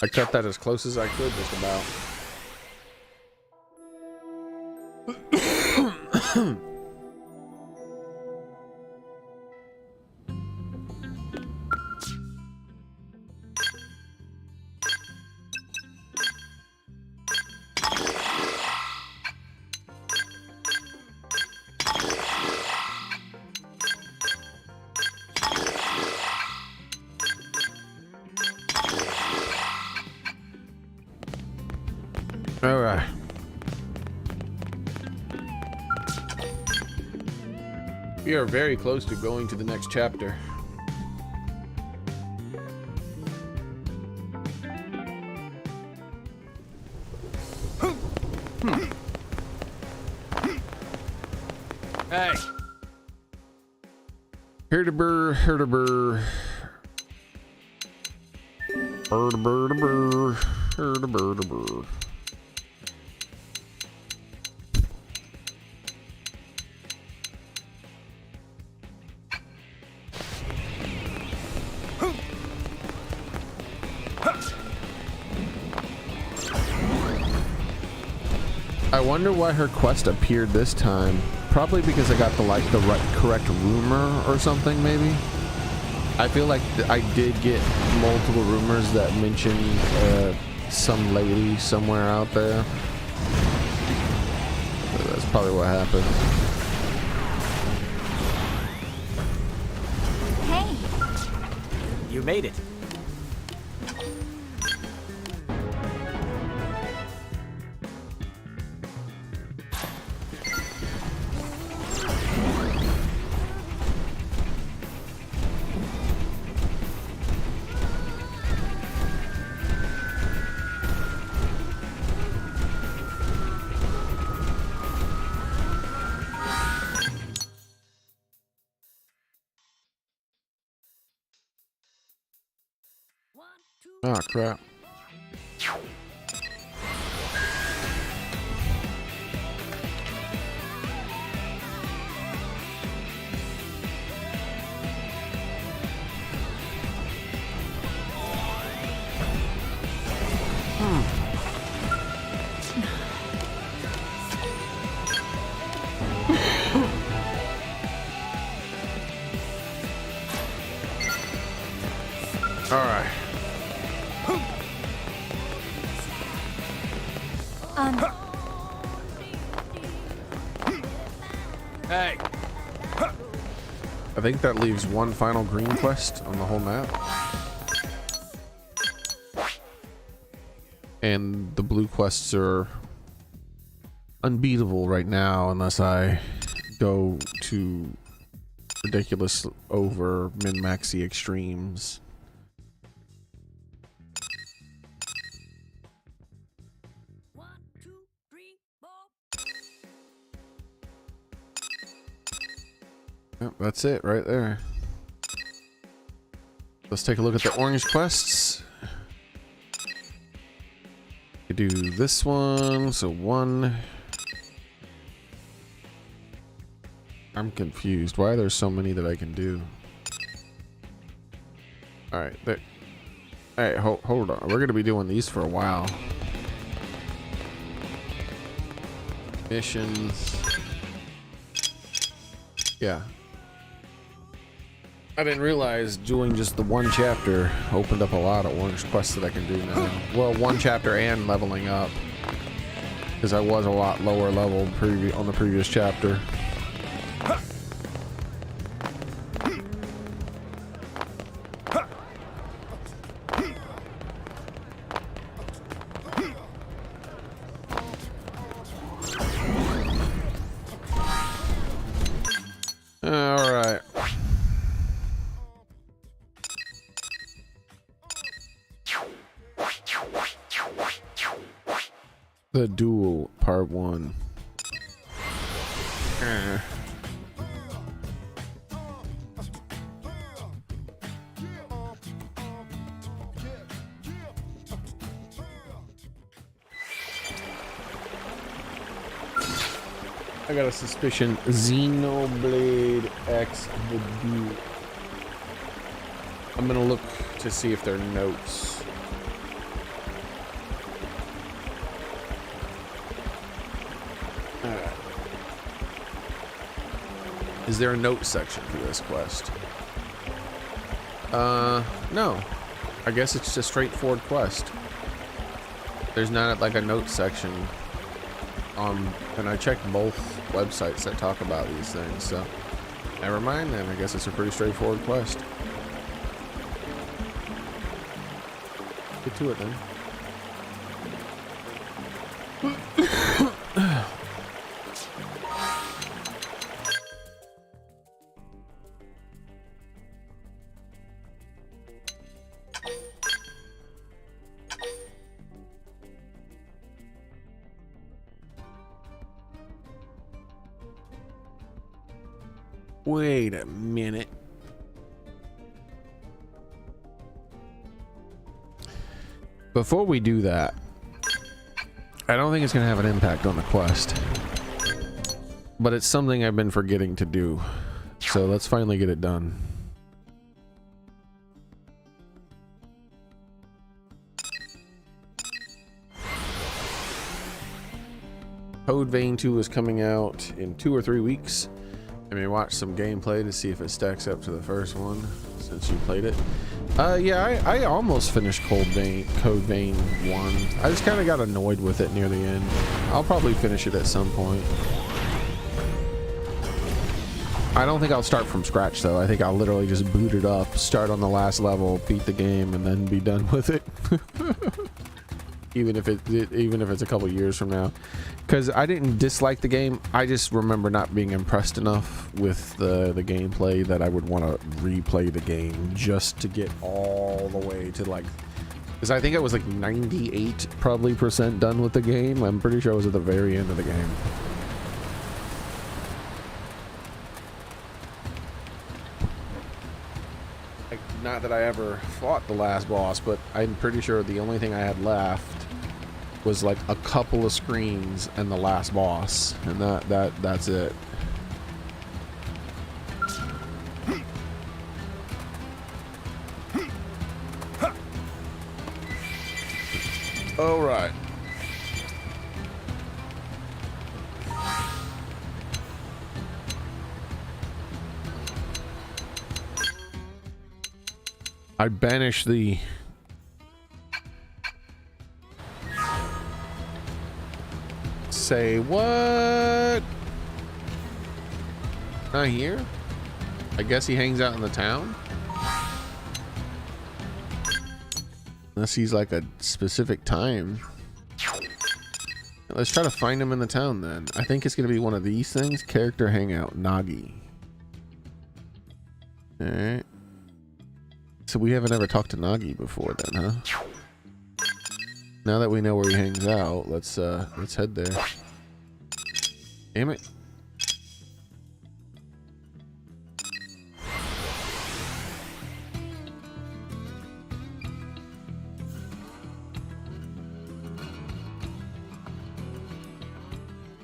I cut that as close as I could, just about. All right. We are very close to going to the next chapter. Hey. Herderbur, herderbur. Herderbur, herderbur. I wonder why her quest appeared this time. Probably because I got the correct rumor or something, maybe. I feel like I did get multiple rumors that mentioned some lady somewhere out there. So that's probably what happened. You made it. Oh crap. All right. Hey. I think that leaves one final green quest on the whole map. And the blue quests are unbeatable right now unless I go to ridiculous over min-maxy extremes. Yep, that's it right there. Let's take a look at the orange quests. We do this one, so 1. I'm confused. Why are there so many that I can do? All right, there. Hey, hold on. We're gonna be doing these for a while. Missions. Yeah. I didn't realize doing just the one chapter opened up a lot of orange quests that I can do now. Well, one chapter and leveling up, because I was a lot lower level on the previous chapter. All right. The Duel, Part 1. I got a suspicion Xenoblade X the Duel. I'm gonna look to see if there are notes. Is there a note section for this quest? No. I guess it's just a straightforward quest. There's not like a note section. And I checked both websites that talk about these things, so never mind then. I guess it's a pretty straightforward quest. Get to it then. Wait a minute. Before we do that, I don't think it's going to have an impact on the quest, but it's something I've been forgetting to do. So let's finally get it done. Code Vein 2 is coming out in 2 or 3 weeks. I may watch some gameplay to see if it stacks up to the first one since you played it. Yeah, I almost finished Code Vein 1. I just kind of got annoyed with it near the end. I'll probably finish it at some point. I don't think I'll start from scratch though. I think I'll literally just boot it up, start on the last level, beat the game, and then be done with it. even if it's a couple years from now, because I didn't dislike the game. I just remember not being impressed enough with the gameplay that I would want to replay the game just to get all the way to like, because I think I was like 98% probably done with the game. I'm pretty sure I was at the very end of the game. Like, not that I ever fought the last boss, but I'm pretty sure the only thing I had left was like a couple of screens and the last boss, and that's it. All right. I banish the say what? Not here? I guess he hangs out in the town? Unless he's like a specific time. Let's try to find him in the town then. I think it's gonna be one of these things. Character hangout, Nagi. Alright. So we haven't ever talked to Nagi before then, huh? Now that we know where he hangs out, let's head there. Damn it.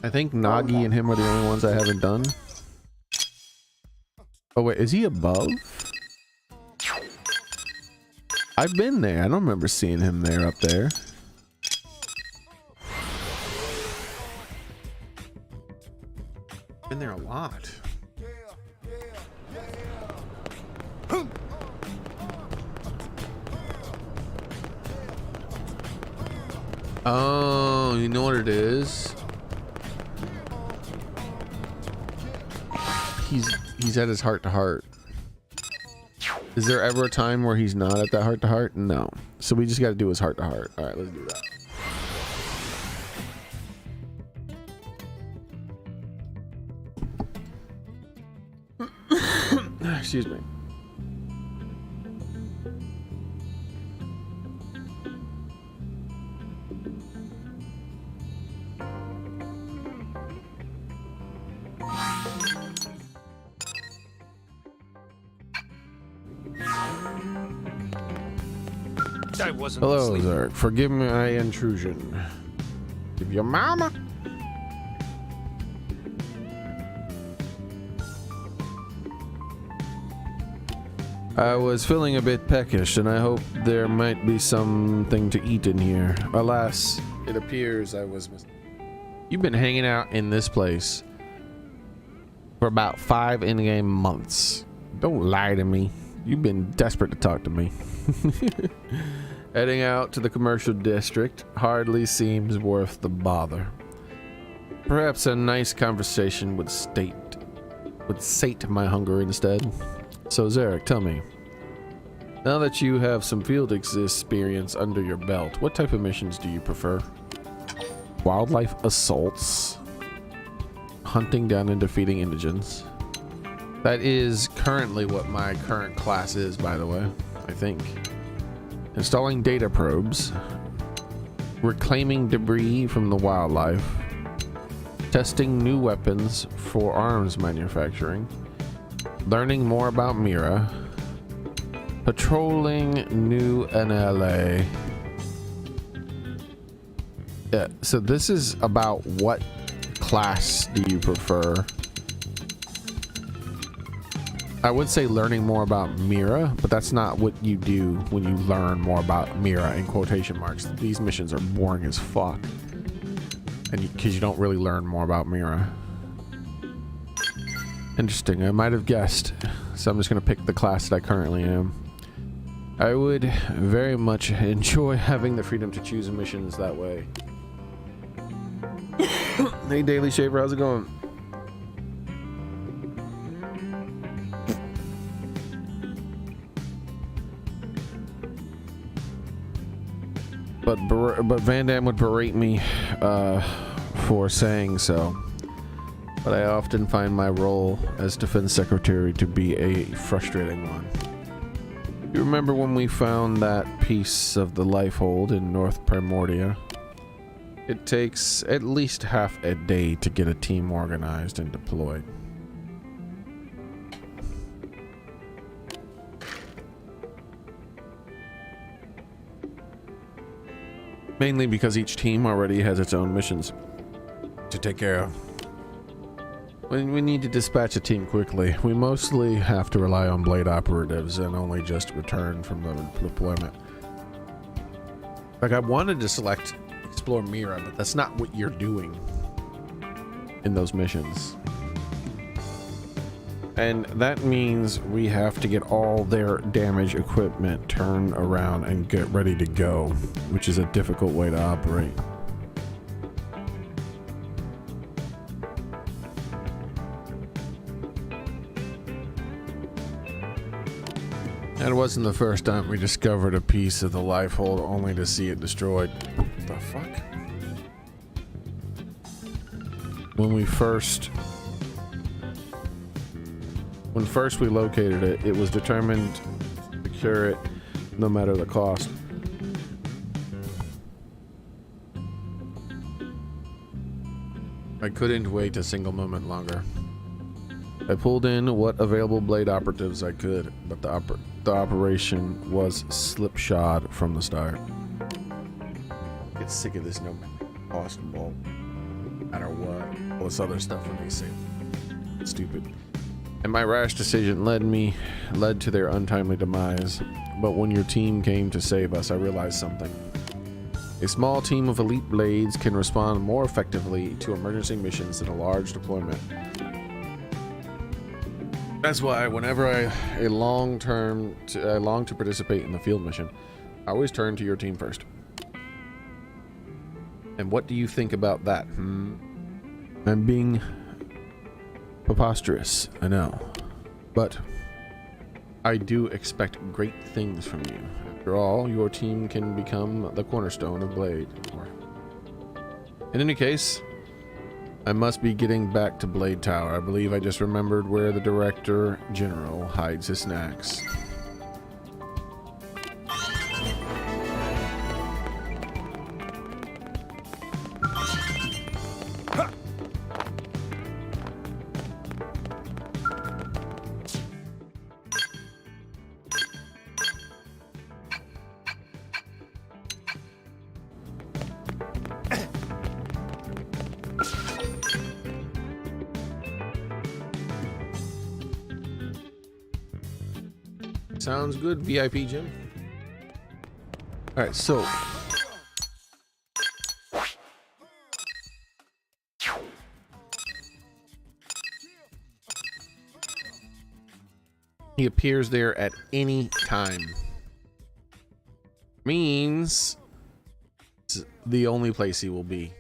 I think Nagi and him are the only ones I haven't done. Oh wait, is he above? I've been there. I don't remember seeing him there up there. Been there a lot. Oh, you know what it is? He's at his heart-to-heart. Is there ever a time where he's not at that heart-to-heart? No. So we just got to do his heart-to-heart. All right, let's do that. Excuse me. Hello, Zerk. Forgive my intrusion. Give your mama. I was feeling a bit peckish, and I hope there might be something to eat in here. Alas, it appears I was You've been hanging out in this place for about 5 in-game months. Don't lie to me. You've been desperate to talk to me. Heading out to the commercial district hardly seems worth the bother. Perhaps a nice conversation would sate my hunger instead. So Zarek, tell me, now that you have some field experience under your belt, what type of missions do you prefer? Wildlife assaults? Hunting down and defeating indigents? That is currently what my current class is, by the way, I think. Installing data probes, reclaiming debris from the wildlife, testing new weapons for arms manufacturing, learning more about Mira, patrolling new NLA. Yeah, so this is about what class do you prefer? I would say learning more about Mira, but that's not what you do when you learn more about Mira in quotation marks. These missions are boring as fuck. and because you don't really learn more about Mira. Interesting. I might have guessed. So I'm just going to pick the class that I currently am. I would very much enjoy having the freedom to choose missions that way. Hey, Daily Shaver, how's it going? But Van Damme would berate me for saying so. But I often find my role as Defense Secretary to be a frustrating one. You remember when we found that piece of the life hold in North Primordia? It takes at least half a day to get a team organized and deployed. Mainly because each team already has its own missions to take care of. When we need to dispatch a team quickly, we mostly have to rely on blade operatives and only just return from the deployment. Like, I wanted to explore Mira, but that's not what you're doing in those missions. And that means we have to get all their damage equipment turned around and get ready to go, which is a difficult way to operate. And it wasn't the first time we discovered a piece of the life hold only to see it destroyed. What the fuck? When first we located it, it was determined to secure it no matter the cost. I couldn't wait a single moment longer. I pulled in what available blade operatives I could, but the operation was slipshod from the start. I get sick of this no cost involved. No matter what. All this other stuff when they say stupid. And my rash decision led to their untimely demise. But when your team came to save us, I realized something. A small team of elite blades can respond more effectively to emergency missions than a large deployment. That's why whenever I long to participate in the field mission, I always turn to your team first. And what do you think about that? I'm being preposterous, I know, but I do expect great things from you. After all, your team can become the cornerstone of Blade. In any case, I must be getting back to Blade Tower. I believe I just remembered where the Director General hides his snacks. Sounds good, VIP Jim. All right, so he appears there at any time. Means it's the only place he will be.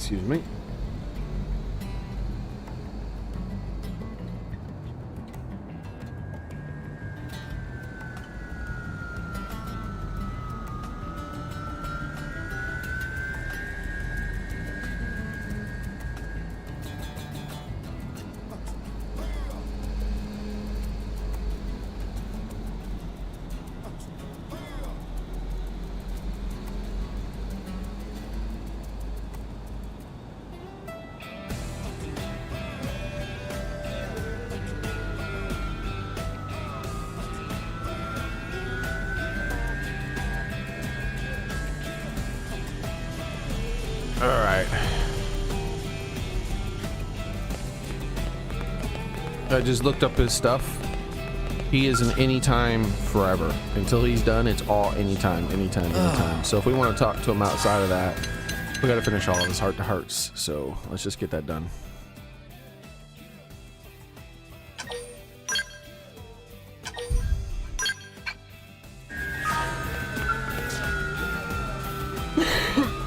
Excuse me. I just looked up his stuff. He is an anytime forever. Until he's done, it's all anytime. So if we want to talk to him outside of that, we got to finish all of his heart-to-hearts. So let's just get that done.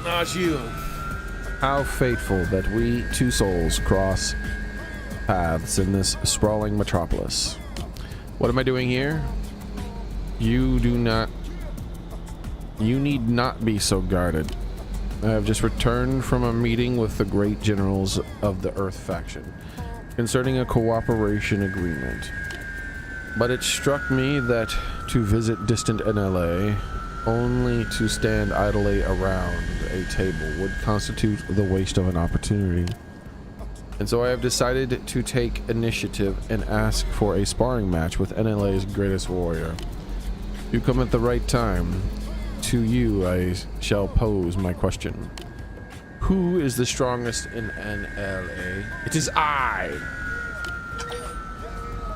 Not you. How fateful that we two souls cross paths in this sprawling metropolis. What am I doing here? You need not be so guarded. I have just returned from a meeting with the great generals of the Earth faction concerning a cooperation agreement. But it struck me that to visit distant NLA only to stand idly around a table would constitute the waste of an opportunity. And so I have decided to take initiative and ask for a sparring match with NLA's greatest warrior. You come at the right time. To you I shall pose my question. Who is the strongest in NLA? It is I!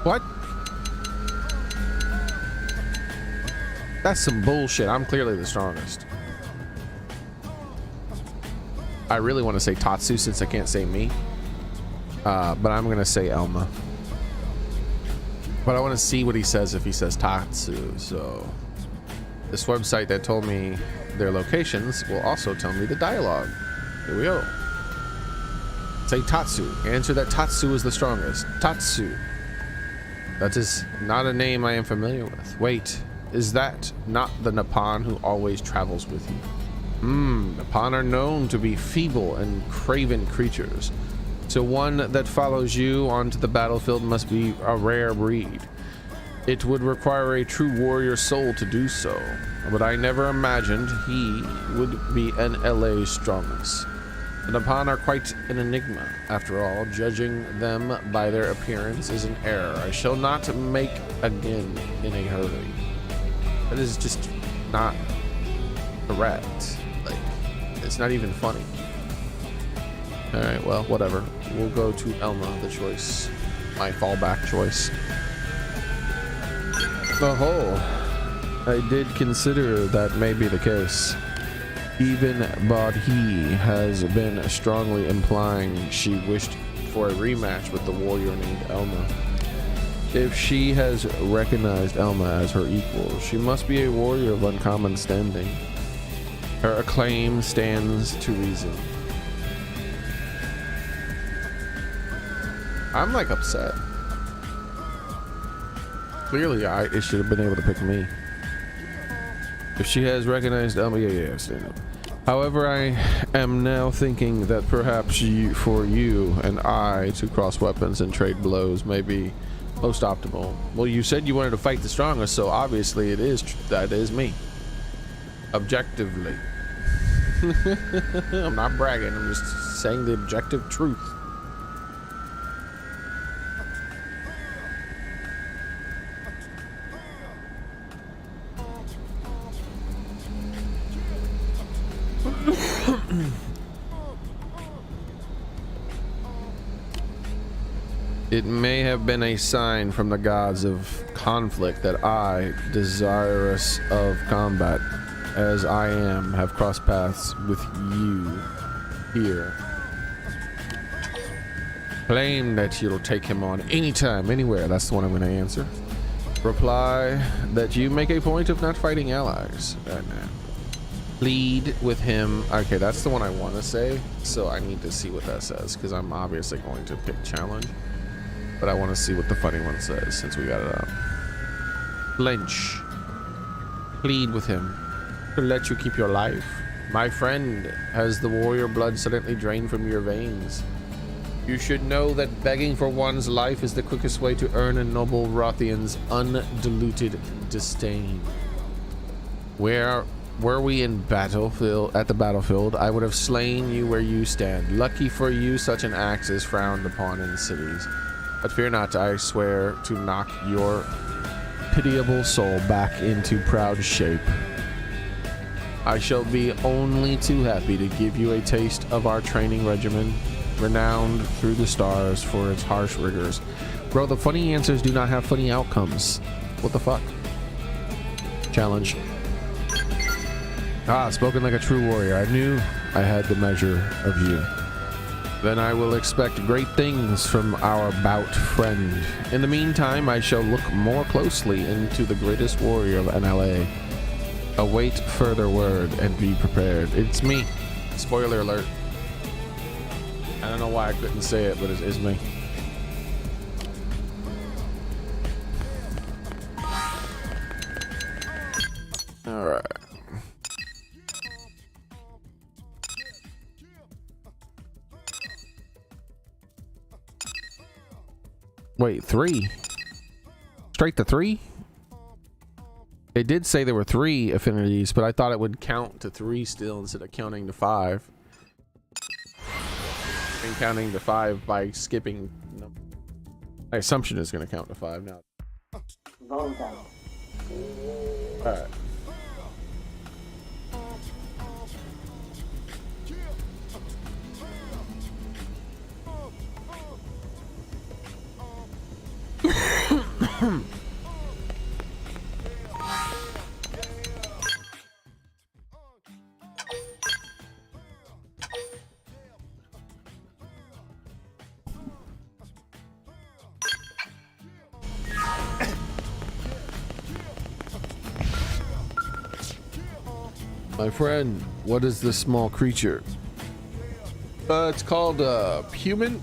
What? That's some bullshit. I'm clearly the strongest. I really want to say Tatsu since I can't say me. But I'm going to say Elma. But I want to see what he says if he says Tatsu. So this website that told me their locations will also tell me the dialogue. Here we go. Say Tatsu. Answer that Tatsu is the strongest. Tatsu. That is not a name I am familiar with. Wait. Is that not the Nippon who always travels with you? Nippon are known to be feeble and craven creatures. So one that follows you onto the battlefield must be a rare breed. It would require a true warrior soul to do so, but I never imagined he would be NLA's strongest. The Nippon are quite an enigma. After all, judging them by their appearance is an error I shall not make again in a hurry. That is just not correct. Like, it's not even funny. Alright, well, whatever. We'll go to Elma, the choice. My fallback choice. I did consider that may be the case. Even Bodhi has been strongly implying she wished for a rematch with the warrior named Elma. If she has recognized Elma as her equal, she must be a warrior of uncommon standing. Her acclaim stands to reason. I'm like upset. Clearly, it should have been able to pick me. If she has recognized Elma, yeah, stand up. However, I am now thinking that perhaps for you and I to cross weapons and trade blows may be most optimal. Well, you said you wanted to fight the strongest, so obviously that is me. Objectively. I'm not bragging, I'm just saying the objective truth. It may have been a sign from the gods of conflict that I, desirous of combat as I am, have crossed paths with you here. Claim that you'll take him on anytime, anywhere. That's the one I'm going to answer. Reply that you make a point of not fighting allies. Plead with him. Okay, that's the one I want to say, so I need to see what that says, because I'm obviously going to pick challenge. But I want to see what the funny one says since we got it up. Flinch. Plead with him to let you keep your life. My friend, has the warrior blood suddenly drained from your veins? You should know that begging for one's life is the quickest way to earn a noble Rothian's undiluted disdain. Were we in at the battlefield, I would have slain you where you stand. Lucky for you, such an axe is frowned upon in cities. But fear not, I swear to knock your pitiable soul back into proud shape. I shall be only too happy to give you a taste of our training regimen, renowned through the stars for its harsh rigors. Bro, the funny answers do not have funny outcomes. What the fuck? Challenge. Ah, spoken like a true warrior. I knew I had the measure of you. Then I will expect great things from our bout friend. In the meantime, I shall look more closely into the greatest warrior of NLA. Await further word and be prepared. It's me. Spoiler alert. I don't know why I couldn't say it, but it is me. All right. Wait, 3? Straight to 3? It did say there were 3 affinities, but I thought it would count to 3 still instead of counting to 5. And counting to 5 by skipping. No. My assumption is going to count to 5 now. Alright. My friend, what is this small creature? It's called human.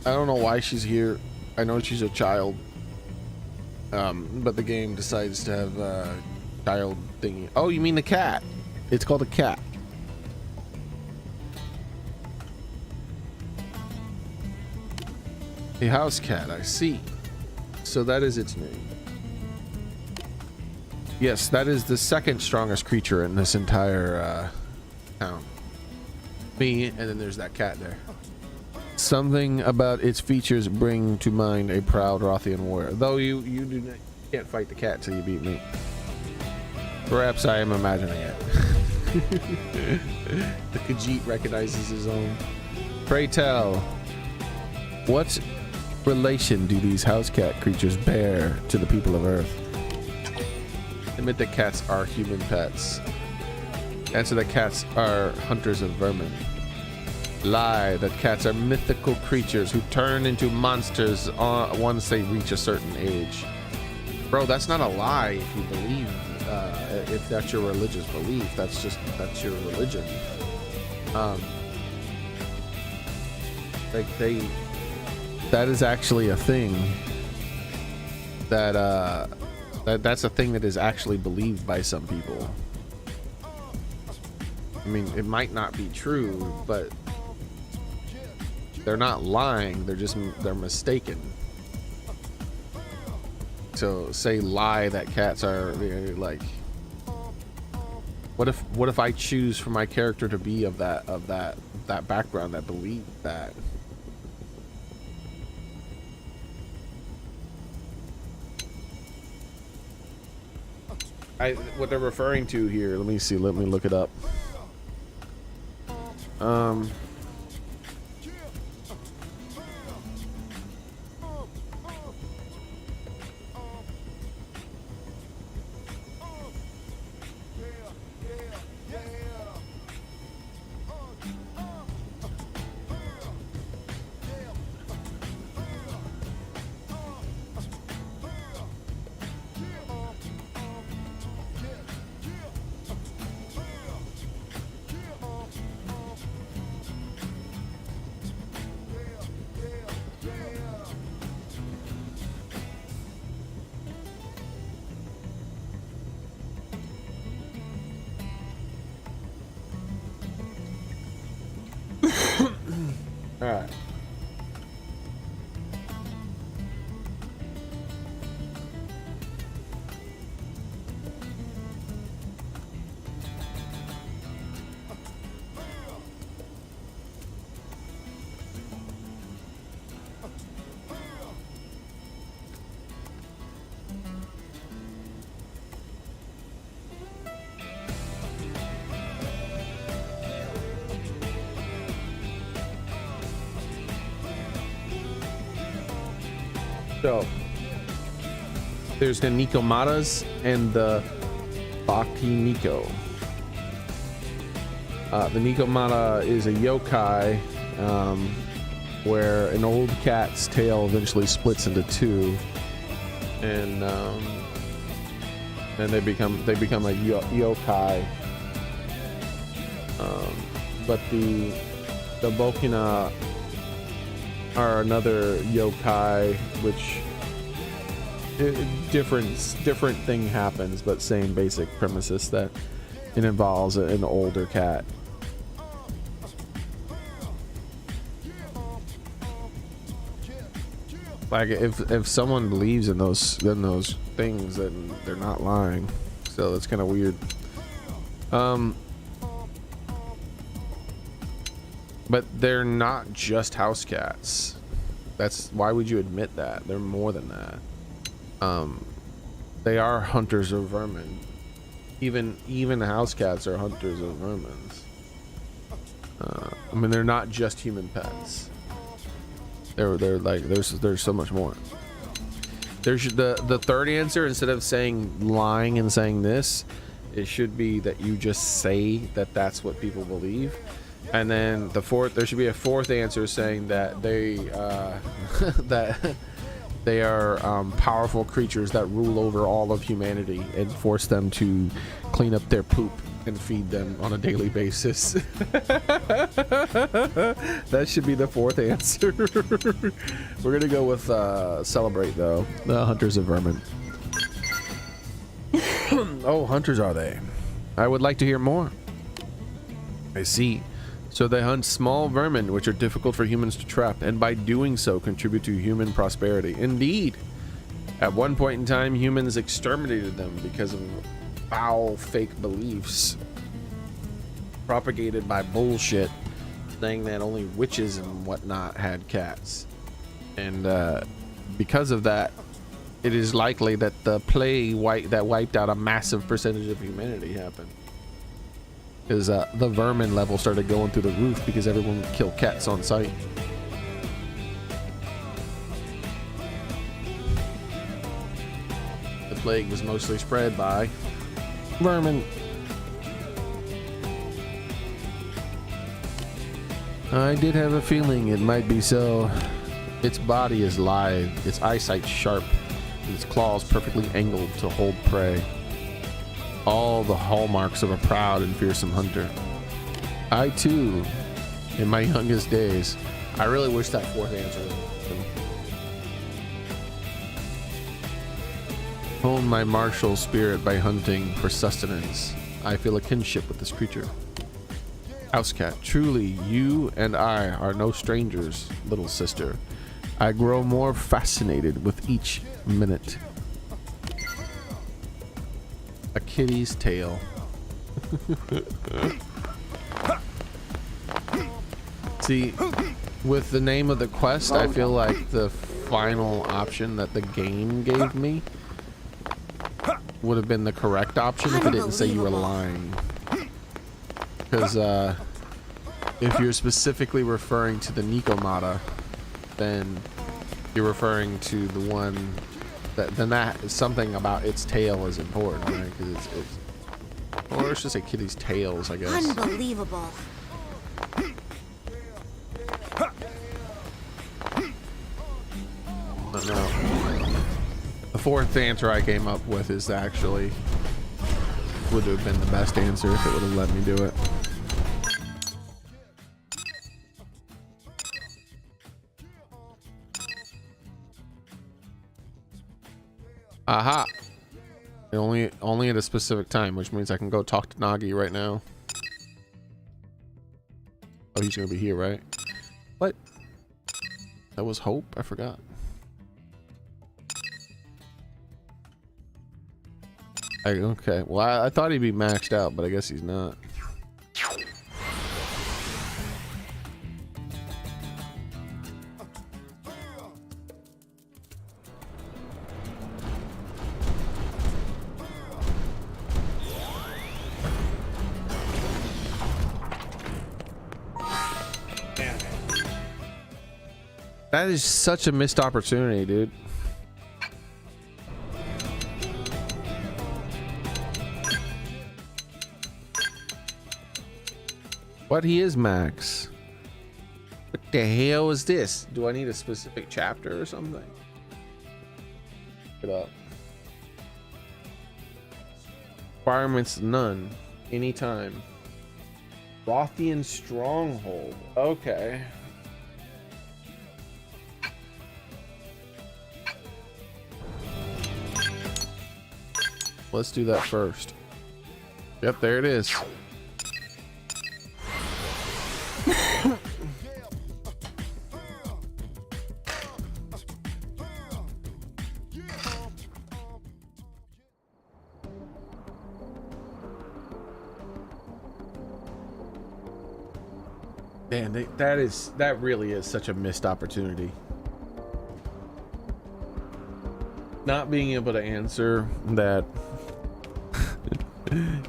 I don't know why she's here. I know she's a child. But the game decides to have child thingy. Oh, you mean the cat? It's called a cat. A house cat, I see. So that is its name. Yes, that is the second strongest creature in this entire town. Me, and then there's that cat there. Something about its features bring to mind a proud Rothian warrior. Though you can't fight the cat till you beat me. Perhaps I am imagining it. The Khajiit recognizes his own. Pray tell, what relation do these house cat creatures bear to the people of Earth? Admit that cats are human pets. Answer that cats are hunters of vermin. Lie that cats are mythical creatures who turn into monsters once they reach a certain age. Bro, that's not a lie if you believe, if that's your religious belief. That's your religion. That is actually a thing that's a thing that is actually believed by some people. I mean, it might not be true, but they're not lying. They're mistaken. So say lie that cats are like. What if I choose for my character to be of that background, that belief, that. What they're referring to here, let me see, let me look it up. All right. So there's the Nikomatas and the Bakiniko. The Nikomata is a yokai where an old cat's tail eventually splits into two, and they become a yokai. But the Bokina are another yokai, which different thing happens, but same basic premises, that it involves an older cat. Like if someone believes in those things, then they're not lying. So it's kind of weird. But they're not just house cats. That's why would you admit that? They're more than that. They are hunters of vermin. Even house cats are hunters of vermin. I mean, they're not just human pets. They're like there's so much more. There's the third answer, instead of saying lying and saying this, it should be that you just say that that's what people believe. And then there should be a fourth answer saying that they that they are powerful creatures that rule over all of humanity and force them to clean up their poop and feed them on a daily basis. That should be the fourth answer. We're gonna go with celebrate though, the hunters of vermin. Oh, hunters are they? I would like to hear more. I see. So they hunt small vermin which are difficult for humans to trap, and by doing so contribute to human prosperity. Indeed. At one point in time, humans exterminated them because of foul fake beliefs propagated by bullshit saying that only witches and whatnot had cats. And because of that, it is likely that the plague that wiped out a massive percentage of humanity happened. Because the vermin level started going through the roof because everyone would kill cats on sight. The plague was mostly spread by vermin. I did have a feeling it might be so. Its body is lithe, its eyesight sharp, and its claws perfectly angled to hold prey. All the hallmarks of a proud and fearsome hunter. I too, in my youngest days, I really wish that fourth answer was honed my martial spirit by hunting for sustenance. I feel a kinship with this creature. Housecat, truly you and I are no strangers, little sister. I grow more fascinated with each minute. A kitty's tail. See, with the name of the quest, I feel like the final option that the game gave me would have been the correct option if it didn't say you were lying. Because if you're specifically referring to the Nikomata, then you're referring to the one then that is something about its tail is important, right? Because it's or let's just say kitty's tails, I guess. Unbelievable. But no. The fourth answer I came up with is actually would have been the best answer if it would have let me do it. Aha! Only at a specific time, which means I can go talk to Nagi right now. Oh, he's gonna be here, right? What? That was Hope? I forgot. Okay, well, I thought he'd be maxed out, but I guess he's not. That is such a missed opportunity, dude. What? He is Max. What the hell is this? Do I need a specific chapter or something? Look it up. Requirements none. Anytime. Rothian Stronghold. Okay. Let's do that first. Yep, there it is. Man, that really is such a missed opportunity. Not being able to answer that.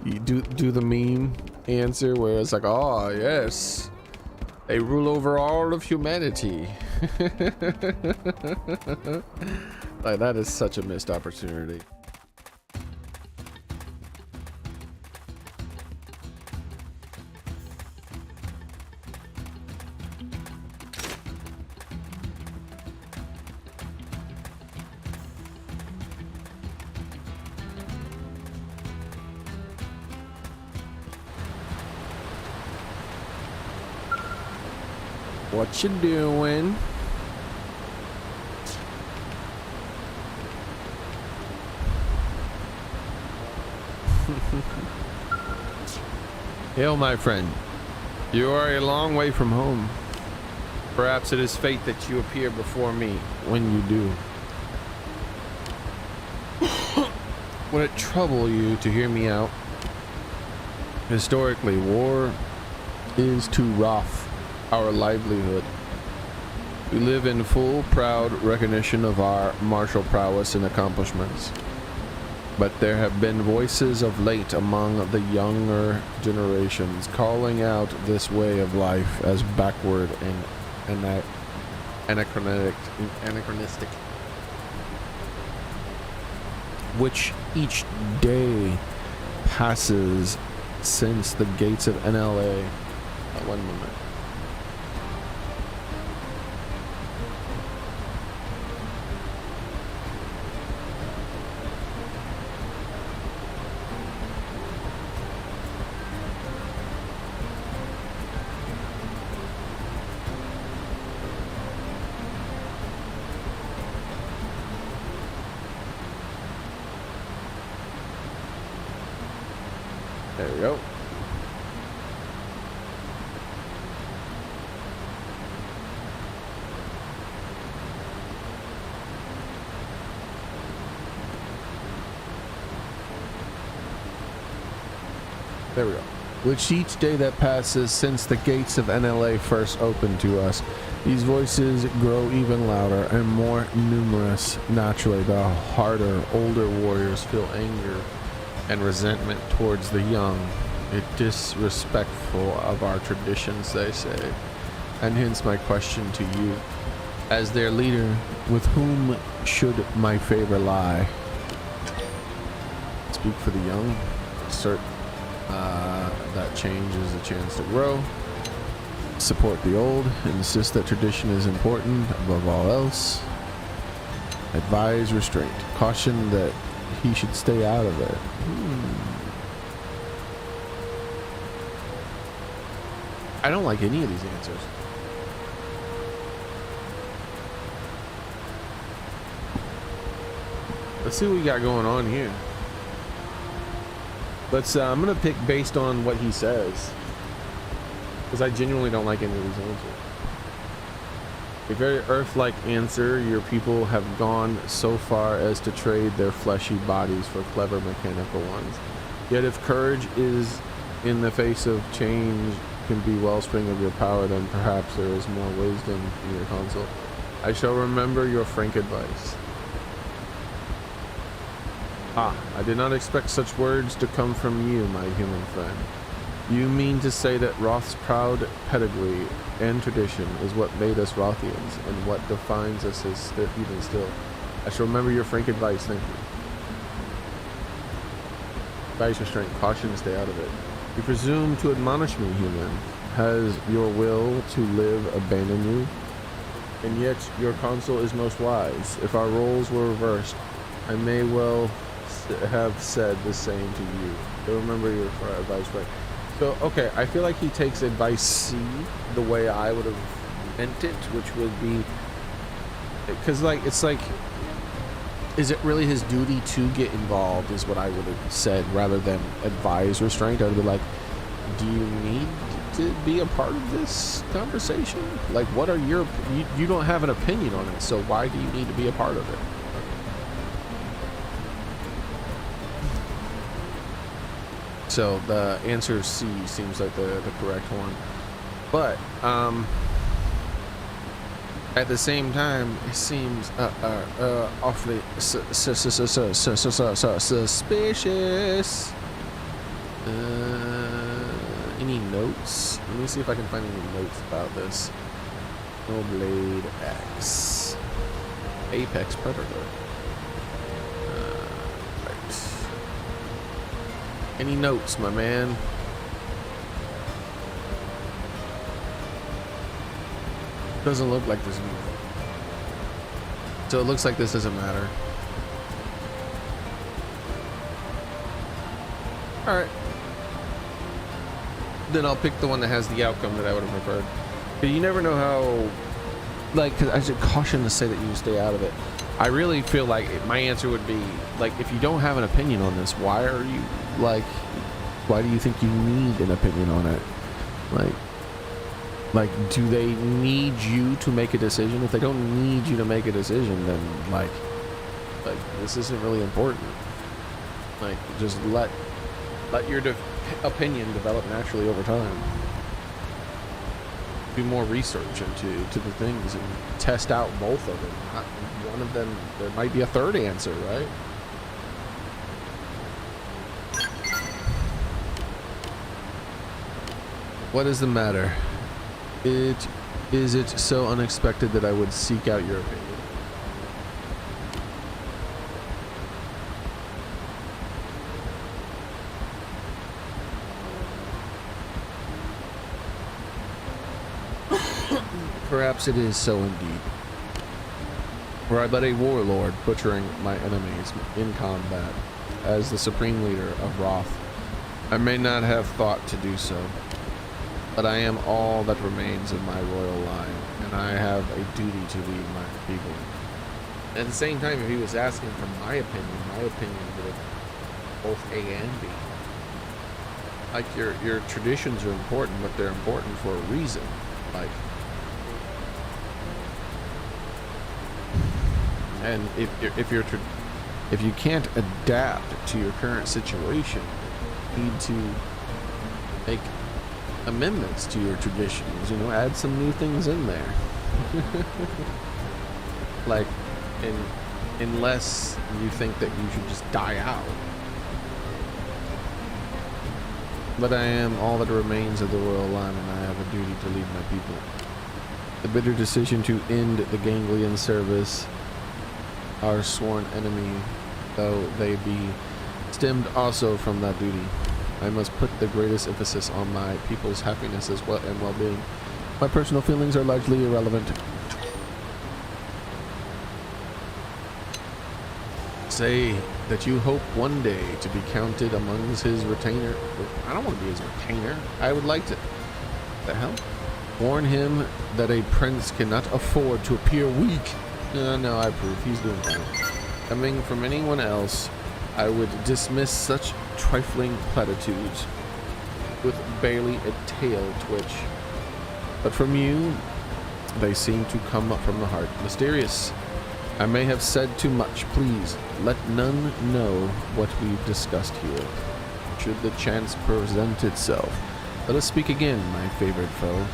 You do the meme answer where it's like, oh yes, they rule over all of humanity. Like, that is such a missed opportunity. What you doing? Hail, my friend. You are a long way from home. Perhaps it is fate that you appear before me. When you do, would it trouble you to hear me out? Historically, war is to Roth our livelihood. We live in full, proud recognition of our martial prowess and accomplishments. But there have been voices of late among the younger generations calling out this way of life as backward and anachronistic, which each day passes since the gates of NLA. One moment. There we go. There we go. Which each day that passes since the gates of NLA first opened to us, these voices grow even louder and more numerous. Naturally, the harder, older warriors feel anger and resentment towards the young. It disrespectful of our traditions, they say. And hence my question to you, as their leader, with whom should my favor lie? Speak for the young, assert that change is a chance to grow, support the old, insist that tradition is important above all else, advise restraint, caution that he should stay out of it. I don't like any of these answers. Let's see what we got going on here. I'm gonna pick based on what he says, because I genuinely don't like any of these answers. A very Earth-like answer. Your people have gone so far as to trade their fleshy bodies for clever mechanical ones. Yet if courage is in the face of change can be wellspring of your power, then perhaps there is more wisdom in your counsel. I shall remember your frank advice. I did not expect such words to come from you, my human friend. You mean to say that Roth's proud pedigree and tradition is what made us Rothians, and what defines us as even still. I shall remember your frank advice, thank you. Advise restraint, caution, stay out of it. You presume to admonish me, human. has your will to live abandoned you? And yet your counsel is most wise. If our roles were reversed, I may well have said the same to you. So remember your advice, right? So, okay, I feel like he takes advice C the way I would have meant it, which would be, because like, it's like, is it really his duty to get involved is what I would have said, rather than advise restraint. I would be like, do you need to be a part of this conversation? Like, what are your, you don't have an opinion on it, so why do you need to be a part of it? So the answer C seems like the correct one, but at the same time, it seems awfully suspicious. Any notes? Let me see if I can find any notes about this. Xenoblade X. Apex Predator. Right. Any notes, my man? Doesn't look like there's anything. So it looks like this doesn't matter. Alright. Then I'll pick the one that has the outcome that I would have preferred. But you never know how, like, 'cause I should caution to say that you stay out of it. I really feel like my answer would be, like, if you don't have an opinion on this, why are you, like, why do you think you need an opinion on it? Like, do they need you to make a decision? If they don't need you to make a decision, then, like this isn't really important. Like, just let your opinion develop naturally over time. Do more research into the things and test out both of them. One of them, there might be a third answer, right? What is the matter? Is it so unexpected that I would seek out your opinion? Perhaps it is so indeed. For I led a warlord butchering my enemies in combat as the supreme leader of Wrath. I may not have thought to do so, but I am all that remains of my royal line, and I have a duty to lead my people. At the same time, if he was asking for my opinion would have both A and B. Like, your traditions are important, but they're important for a reason. Like, and if you can't adapt to your current situation, you need to make amendments to your traditions, you know, add some new things in there. Like, unless you think that you should just die out. But I am all that remains of the royal line, and I have a duty to lead my people. The bitter decision to end the ganglion service, our sworn enemy though they be, stemmed also from that duty. I must put the greatest emphasis on my people's happiness as well and well-being. My personal feelings are largely irrelevant. Say that you hope one day to be counted amongst his retainer. I don't want to be his retainer. I would like to. The hell? Warn him that a prince cannot afford to appear weak. No, I approve. He's doing fine. Coming from anyone else, I would dismiss such trifling platitudes with barely a tail twitch. But from you, they seem to come up from the heart. Mysterious. I may have said too much. Please, let none know what we've discussed here. Should the chance present itself, let us speak again, my favorite foe.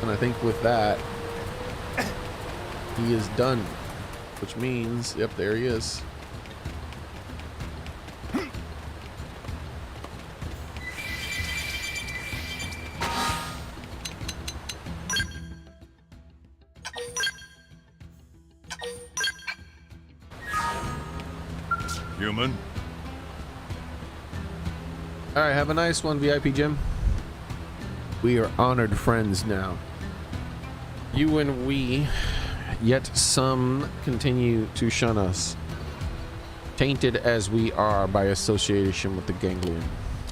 And I think with that, he is done. Which means, yep, there he is. Human? All right, have a nice one, VIP Jim. We are honored friends now. You and we, yet some continue to shun us, tainted as we are by association with the ganglion.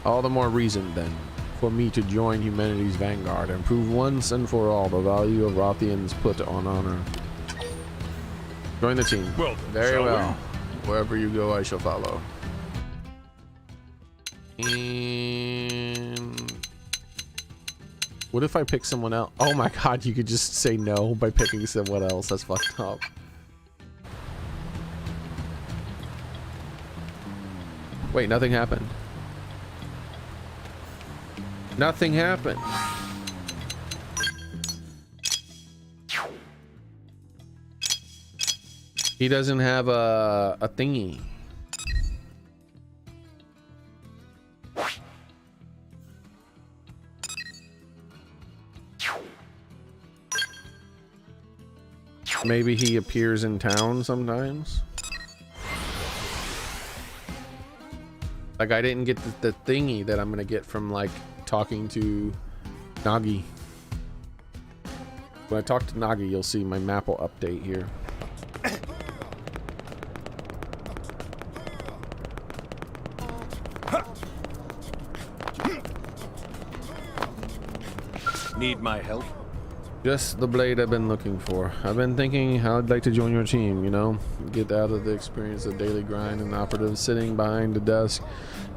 All the more reason, then, for me to join humanity's vanguard and prove once and for all the value of Rothians put on honor. Join the team. Well, very well. Wherever you go, I shall follow. And what if I pick someone else? Oh my god, you could just say no by picking someone else. That's fucked up. Wait, nothing happened. Nothing happened. He doesn't have a thingy. Maybe he appears in town sometimes. Like I didn't get the thingy that I'm gonna get from like talking to Nagi. When I talk to Nagi, you'll see my map will update here. Need my help? Just the blade I've been looking for. I've been thinking how I'd like to join your team, you know? Get out of the experience of daily grind and operative sitting behind the desk.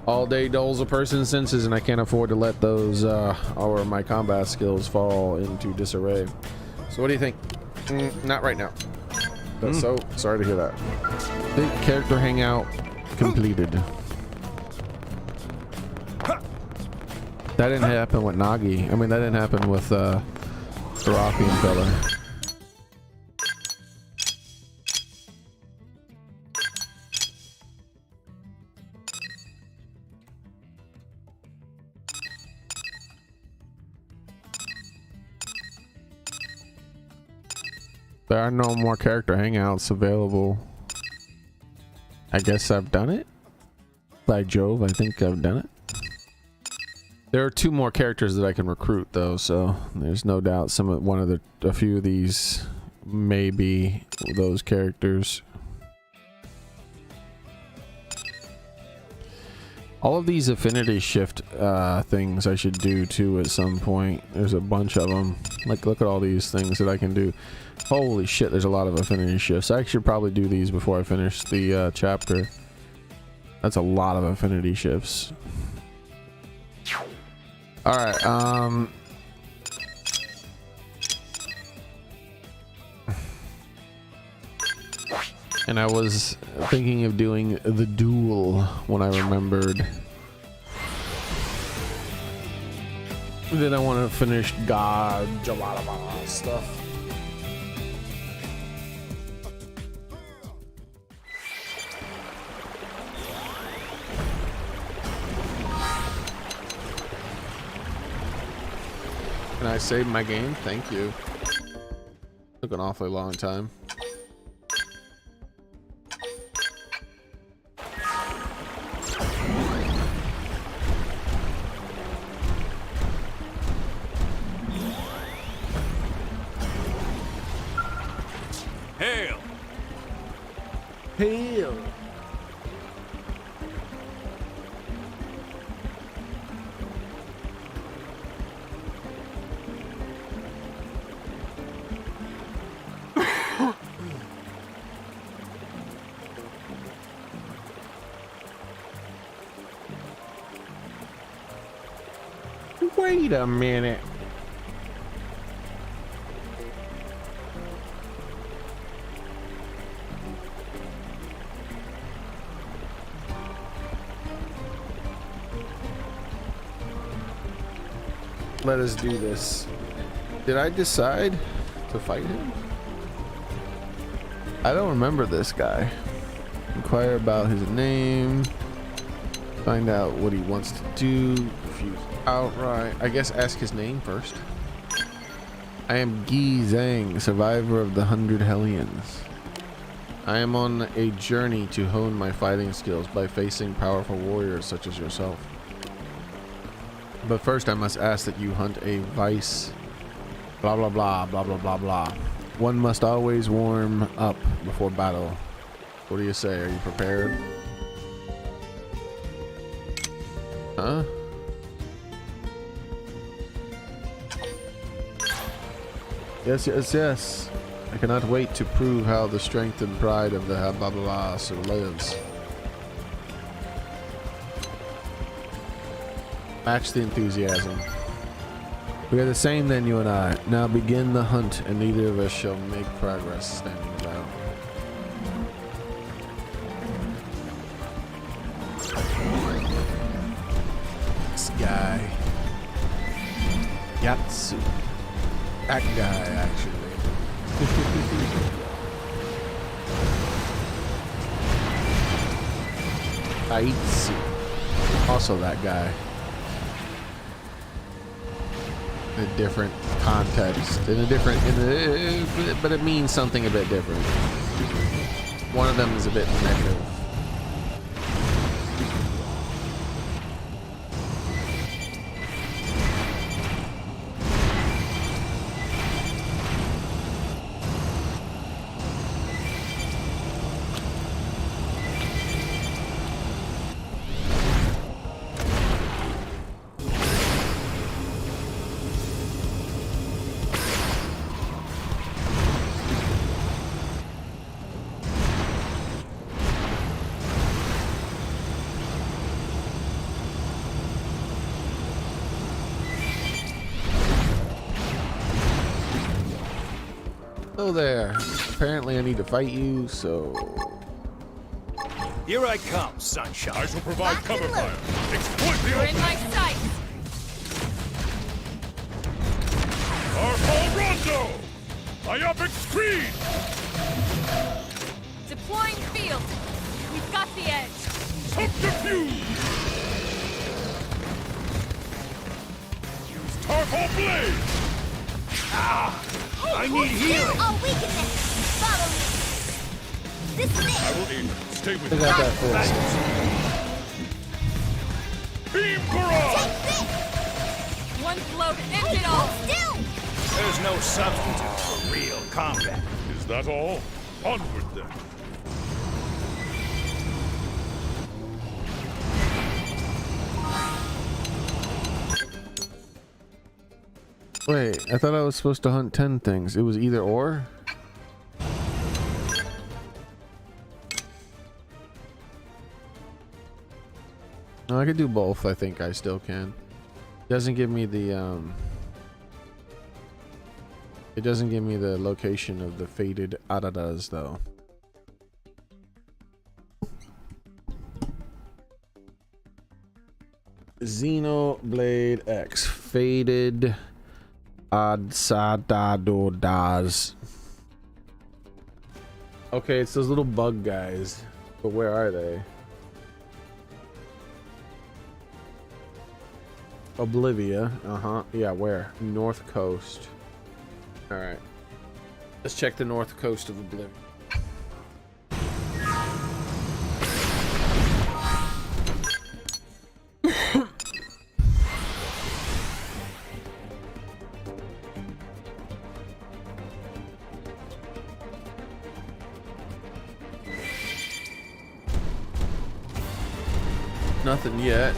All day dulls a person's senses, and I can't afford to let those, or my combat skills fall into disarray. So what do you think? Not right now. But so, sorry to hear that. Big character hangout completed. That didn't happen with Nagi. I mean, that didn't happen with, the Rockian fella. There are no more character hangouts available. I guess I've done it. By Jove, I think I've done it. There are 2 more characters that I can recruit though, so there's no doubt a few of these may be those characters. All of these affinity shift things I should do too at some point. There's a bunch of them. Like, look at all these things that I can do. Holy shit, there's a lot of affinity shifts. I should probably do these before I finish the chapter. That's a lot of affinity shifts. All right, and I was thinking of doing the duel when I remembered. Then I want to finish God Jalala stuff. Can I save my game? Thank you. Took an awfully long time. Hail! Hail! Wait a minute. Let us do this. Did I decide to fight him? I don't remember this guy. Inquire about his name. Find out what he wants to do. Refuse outright. I guess ask his name first. I am Gi Zhang, survivor of the 100 Hellions. I am on a journey to hone my fighting skills by facing powerful warriors such as yourself. But first I must ask that you hunt a vice. Blah blah blah blah blah blah blah. One must always warm up before battle. What do you say? Are you prepared? Huh? Yes, yes, yes. I cannot wait to prove how the strength and pride of the blah blah blah lives. Match the enthusiasm. We are the same then, you and I. Now begin the hunt, and neither of us shall make progress standing about. This guy. Yatsu. That guy, actually. Aitsu. Also that guy. In a different context, but it means something a bit different. One of them is a bit negative. Hello there. Apparently I need to fight you, so... Here I come, sunshine. I shall provide cover fire. Exploit the You're in opening. my sight. Our Rondo! Myopic speed! Deploying field. We've got the edge. Subterfuge! Use Tarpal Blade! I need healing. All weakness. Follow me. This is I it. will aid. Stay with I me. got that full. Beam barrage! Take this. One blow to end it all. Still. There's no substitute for real combat. Is that all? Onward then. Wait, I thought I was supposed to hunt 10 things. It was either or? No, I could do both. I think I still can. Doesn't give me the it doesn't give me the location of the faded Aradas though. Xenoblade X faded Adsadadodas. Okay, it's those little bug guys, but where are they? Oblivia, yeah, where? North Coast. All right, let's check the north coast of Oblivia. Nothing yet.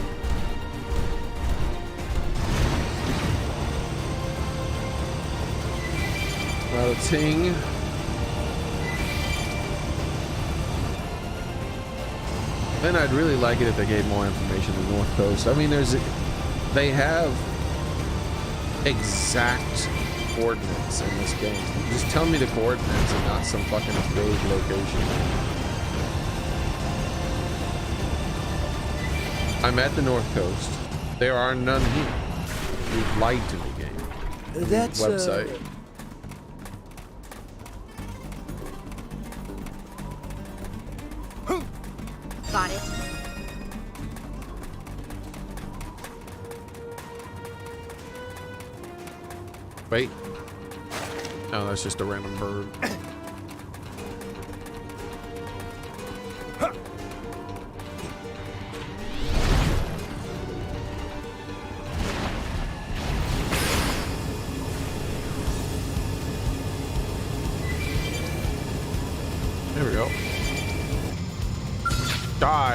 Well, ting. Then I'd really like it if they gave more information on the North Coast. I mean, they have exact coordinates in this game. Just tell me the coordinates and not some fucking vague location. I'm at the North Coast. There are none here. You've lied to me, game. That's Website. Got it. Wait. Oh, that's just a random bird.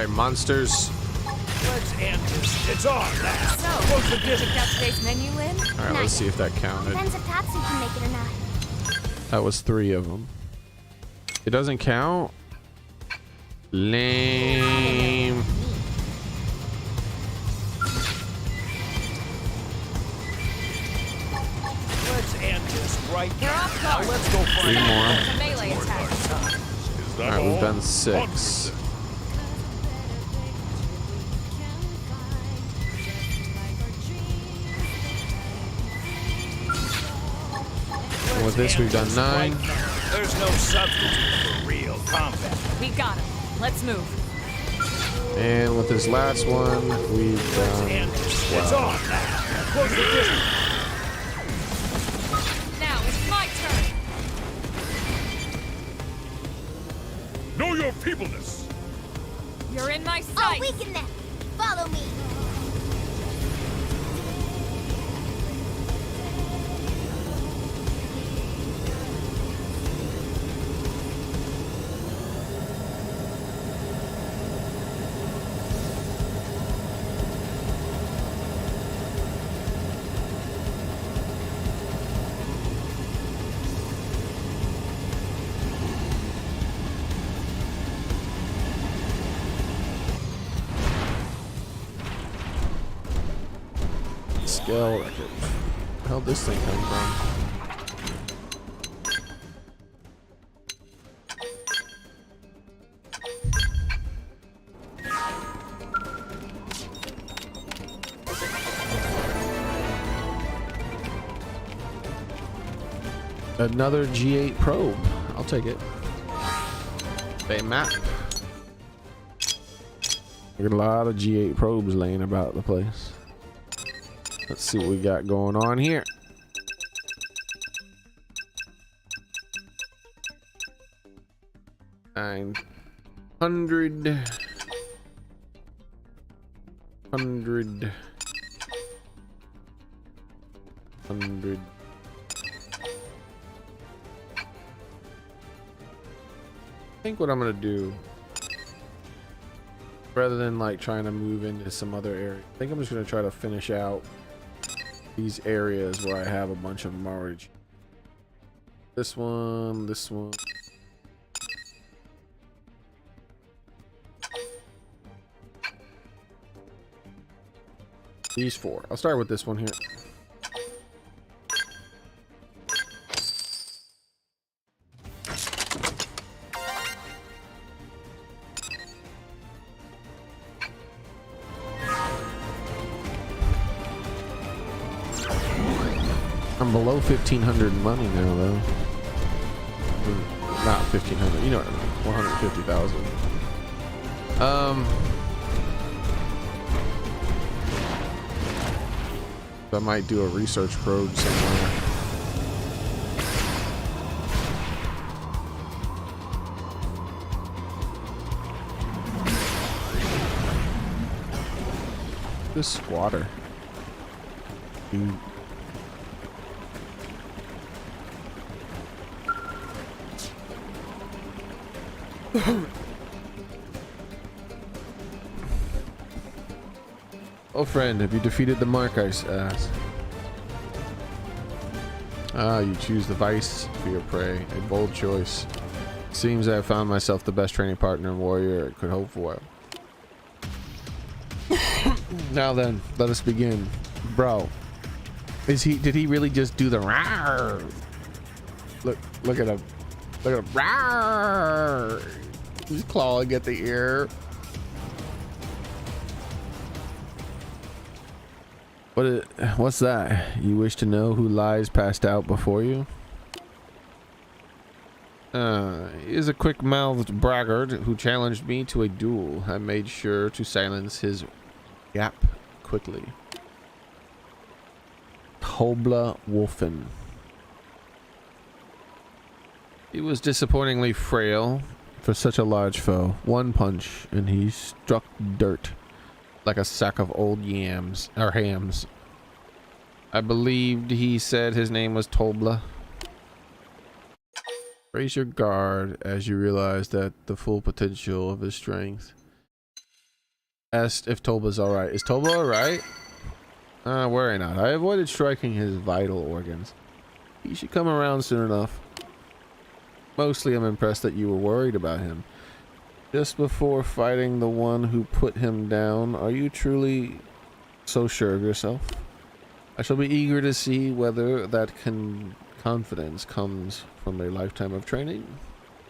right, monsters. Let's end this. It's on now. So, Close the you distance. picked up today's menu, Lynn? All right, let's see if that counted. Depends if Topsy can make it or not. That was 3 of them. It doesn't count. Lame. Let's end this right You're now. off Now guard. let's go find 3 more. It's a melee attack. Is that All right, we've all? done On 6. with it. And with this, we've done 9. There's no substitute for real combat. We got him. Let's move. And with this last one, we've Let's done end this. 12. It's on now. Close the distance. Now it's my turn. Know your peopleness. You're in my I'll sight. weaken them. Follow me. Scale record. Where the hell this thing come from? Another G8 probe. I'll take it. A map. We got a lot of G8 probes laying about the place. Let's see what we got going on here. $900. $100. $100. I think what I'm gonna do, rather than like trying to move into some other area, I think I'm just gonna try to finish out these areas where I have a bunch of them already. This one, this one. These 4. I'll start with this one here. I'm below 1,500 money now, though. Not 1,500. You know what I mean? 150,000. I might do a research probe somewhere. This squatter. Dude. Oh friend, have you defeated the mark? I asked. Ah, you choose the vice for your prey. A bold choice. Seems I have found myself the best training partner and warrior I could hope for. Now then, let us begin. Bro, did he really just do the rawr? Look at him. Look at him. Rawr! He's clawing at the ear. What's that? You wish to know who lies passed out before you? He is a quick-mouthed braggart who challenged me to a duel. I made sure to silence his yap quickly. Tobla Wolfen. He was disappointingly frail for such a large foe. One punch, and he struck dirt like a sack of old yams or hams. I believed he said his name was Tobla. Raise your guard as you realize that the full potential of his strength. asked if Toba's alright. Is Toba alright? Worry not. I avoided striking his vital organs. He should come around soon enough. Mostly I'm impressed that you were worried about him. Just before fighting the one who put him down, are you truly so sure of yourself? I shall be eager to see whether that confidence comes from a lifetime of training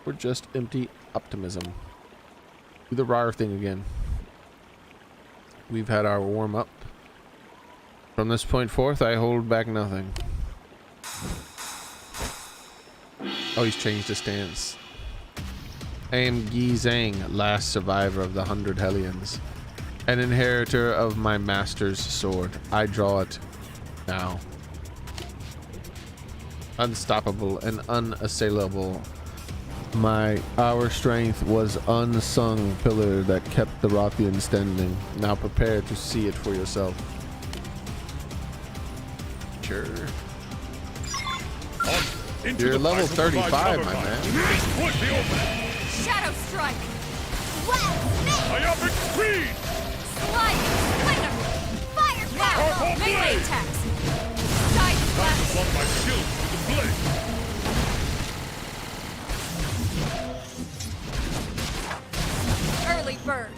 or just empty optimism. Do the RAR thing again. We've had our warm-up. From this point forth, I hold back nothing. Oh, he's changed his stance. I am Yi Zhang, last survivor of the 100 Hellions, an inheritor of my master's sword. I draw it now. Unstoppable and unassailable. Our strength was unsung pillar that kept the Rothian standing. Now prepare to see it for yourself. Sure. You're level 35, my man. Shadow strike. Myopic speed. Sliding slinger. Firepower. Melee attacks. Side Time to blast. blunt my shield with the blade. Early bird.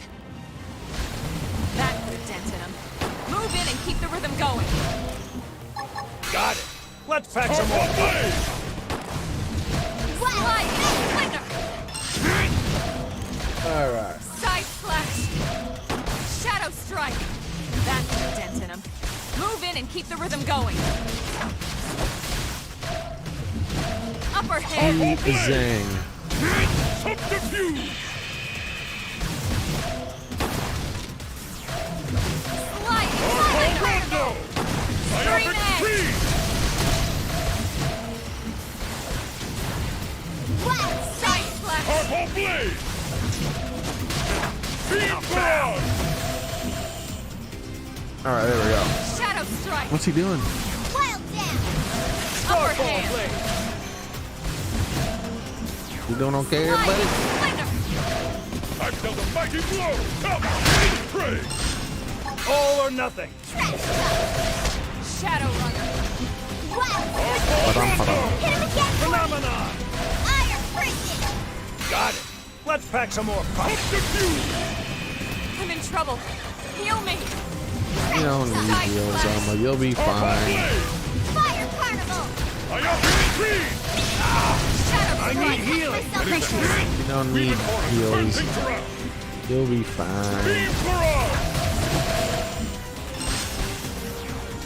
That put a dent in him. Move in and keep the rhythm going. Got it. Let's pack some more blade. Sliding slinger. Alright. Side slash. Shadow strike. That put a dent in him. Move in and keep the rhythm going. Upper hand. Zhang. Subterfuge. Sliding slinger. Rondo. Scream Myopic edge. speed. Side slash. Purple blade. Beam barrage. Alright, there we go. Shadow strike. What's he doing? Wild down. Upper hand. You doing okay, Sliding everybody? slinger. I've dealt a mighty blow. Come, pray. All or nothing. Shadow runner. Wild. Ba-dum-ba-dum. Hit him again. Phenomenon. Iron prison. Got it. Let's pack some more pop. Subterfuge. I'm in trouble. Heal me. You don't need heals, Alma. You'll be Purple fine. blade. Fire carnival. Myopic speed. Shadow I strike. need healing. You don't We've need been ordered to turn heals. things around. You'll be fine. Beam barrage.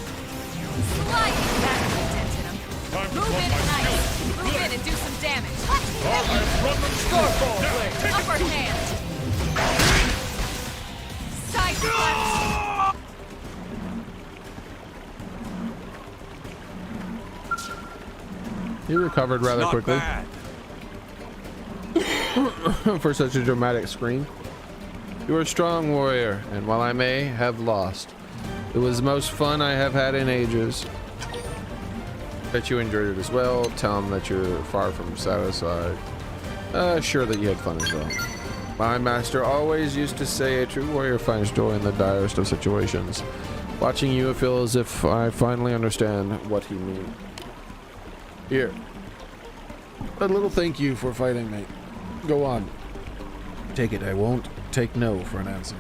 Sliding. That put a dent in him. Time to Move blunt in my nice. shield with the Move in blade. and do some damage. I've run them through. Now, take it. Upper hand. Side slash. He recovered rather Not quickly bad. for such a dramatic scream. You are a strong warrior, and while I may have lost, it was the most fun I have had in ages. Bet you enjoyed it as well. Tell him that you're far from satisfied. Sure that you had fun as well. My master always used to say a true warrior finds joy in the direst of situations. Watching you, I feel as if I finally understand what he means. Here. A little thank you for fighting me. Go on. Take it. I won't take no for an answer.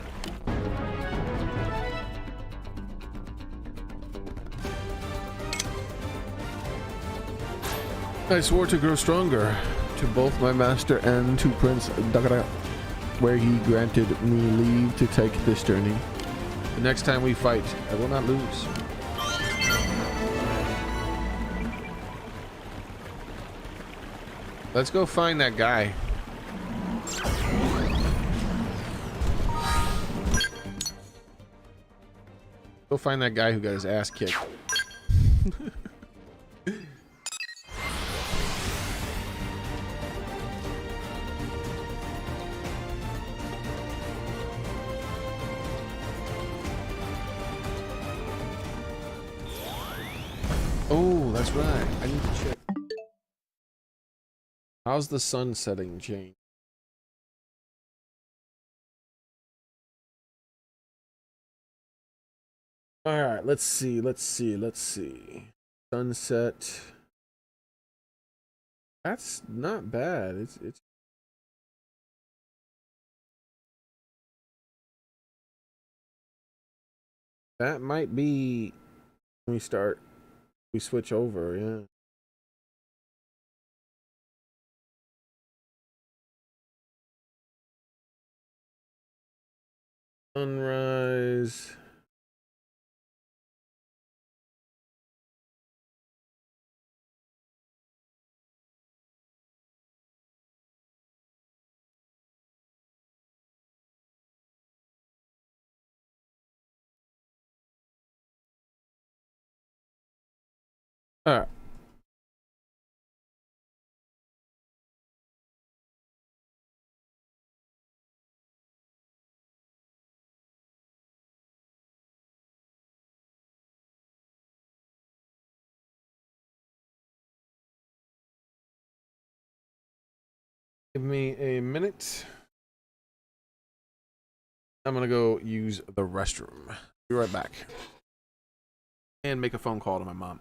I swore to grow stronger, to both my master and to Prince Dagara, where he granted me leave to take this journey. The next time we fight, I will not lose. Let's go find that guy. Go find that guy who got his ass kicked. Oh, that's right. I need to check. How's the sun setting change? All right, let's see. Sunset. That's not bad. It's that might be when we switch over, yeah. Sunrise. All right. Give me a minute. I'm gonna go use the restroom. Be right back. And make a phone call to my mom.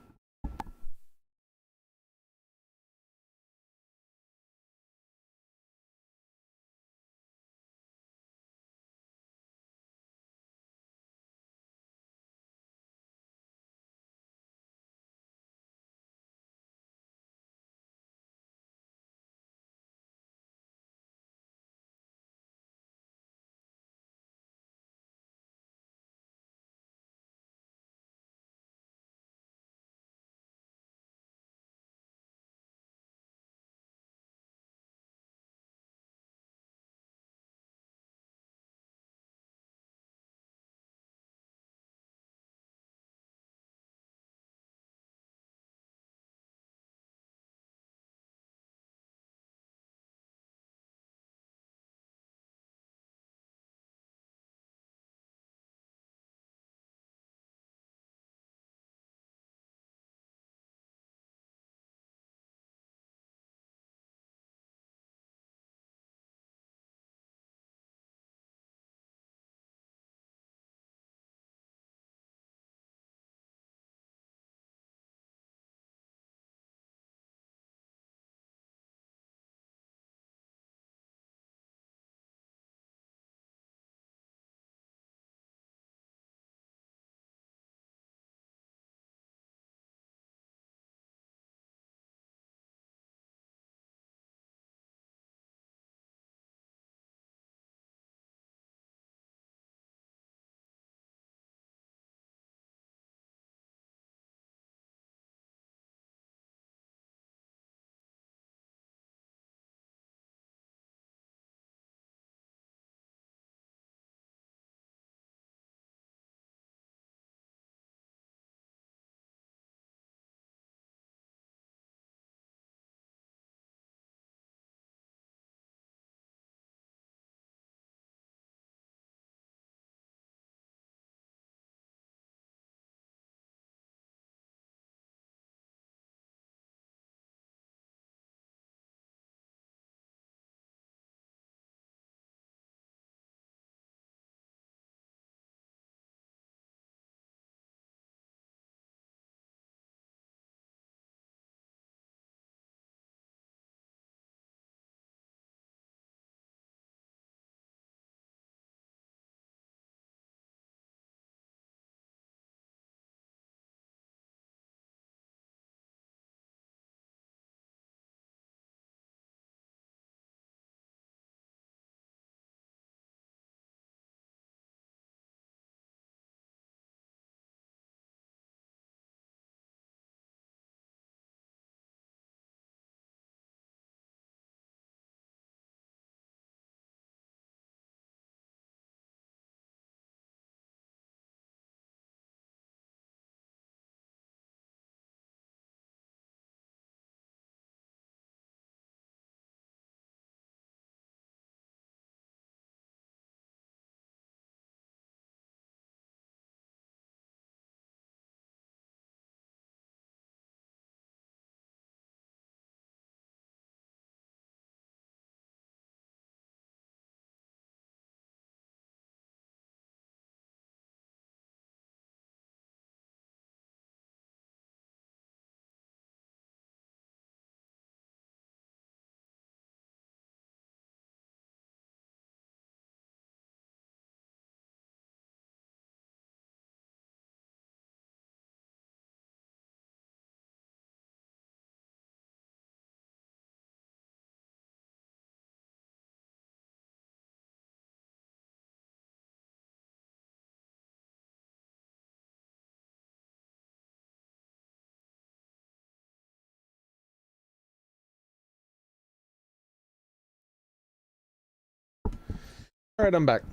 All right, I'm back.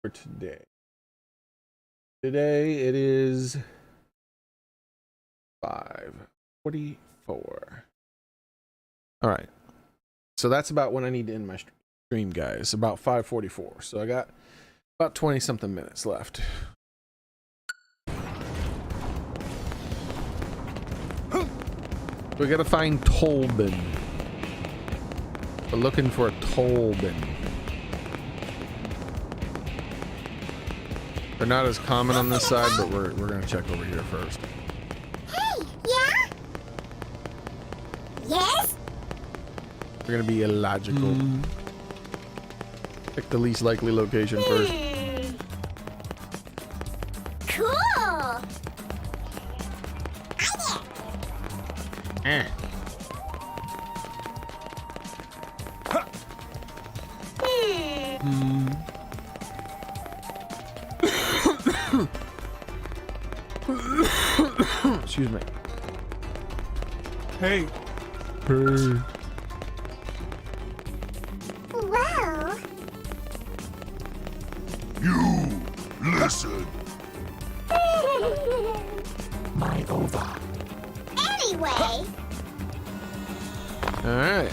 For today. Today it is 5:44. All right. So that's about when I need to end my stream, guys. About 5:44. So I got about 20 something minutes left. We gotta find Tolbin. We're looking for a Tolbin. They're not as common on this side, but we're gonna check over here first. Hey, yeah? Yes? We're gonna be illogical. Pick the least likely location first. Cool. Eh. Excuse me. Hey, Well, You listen. anyway, All right.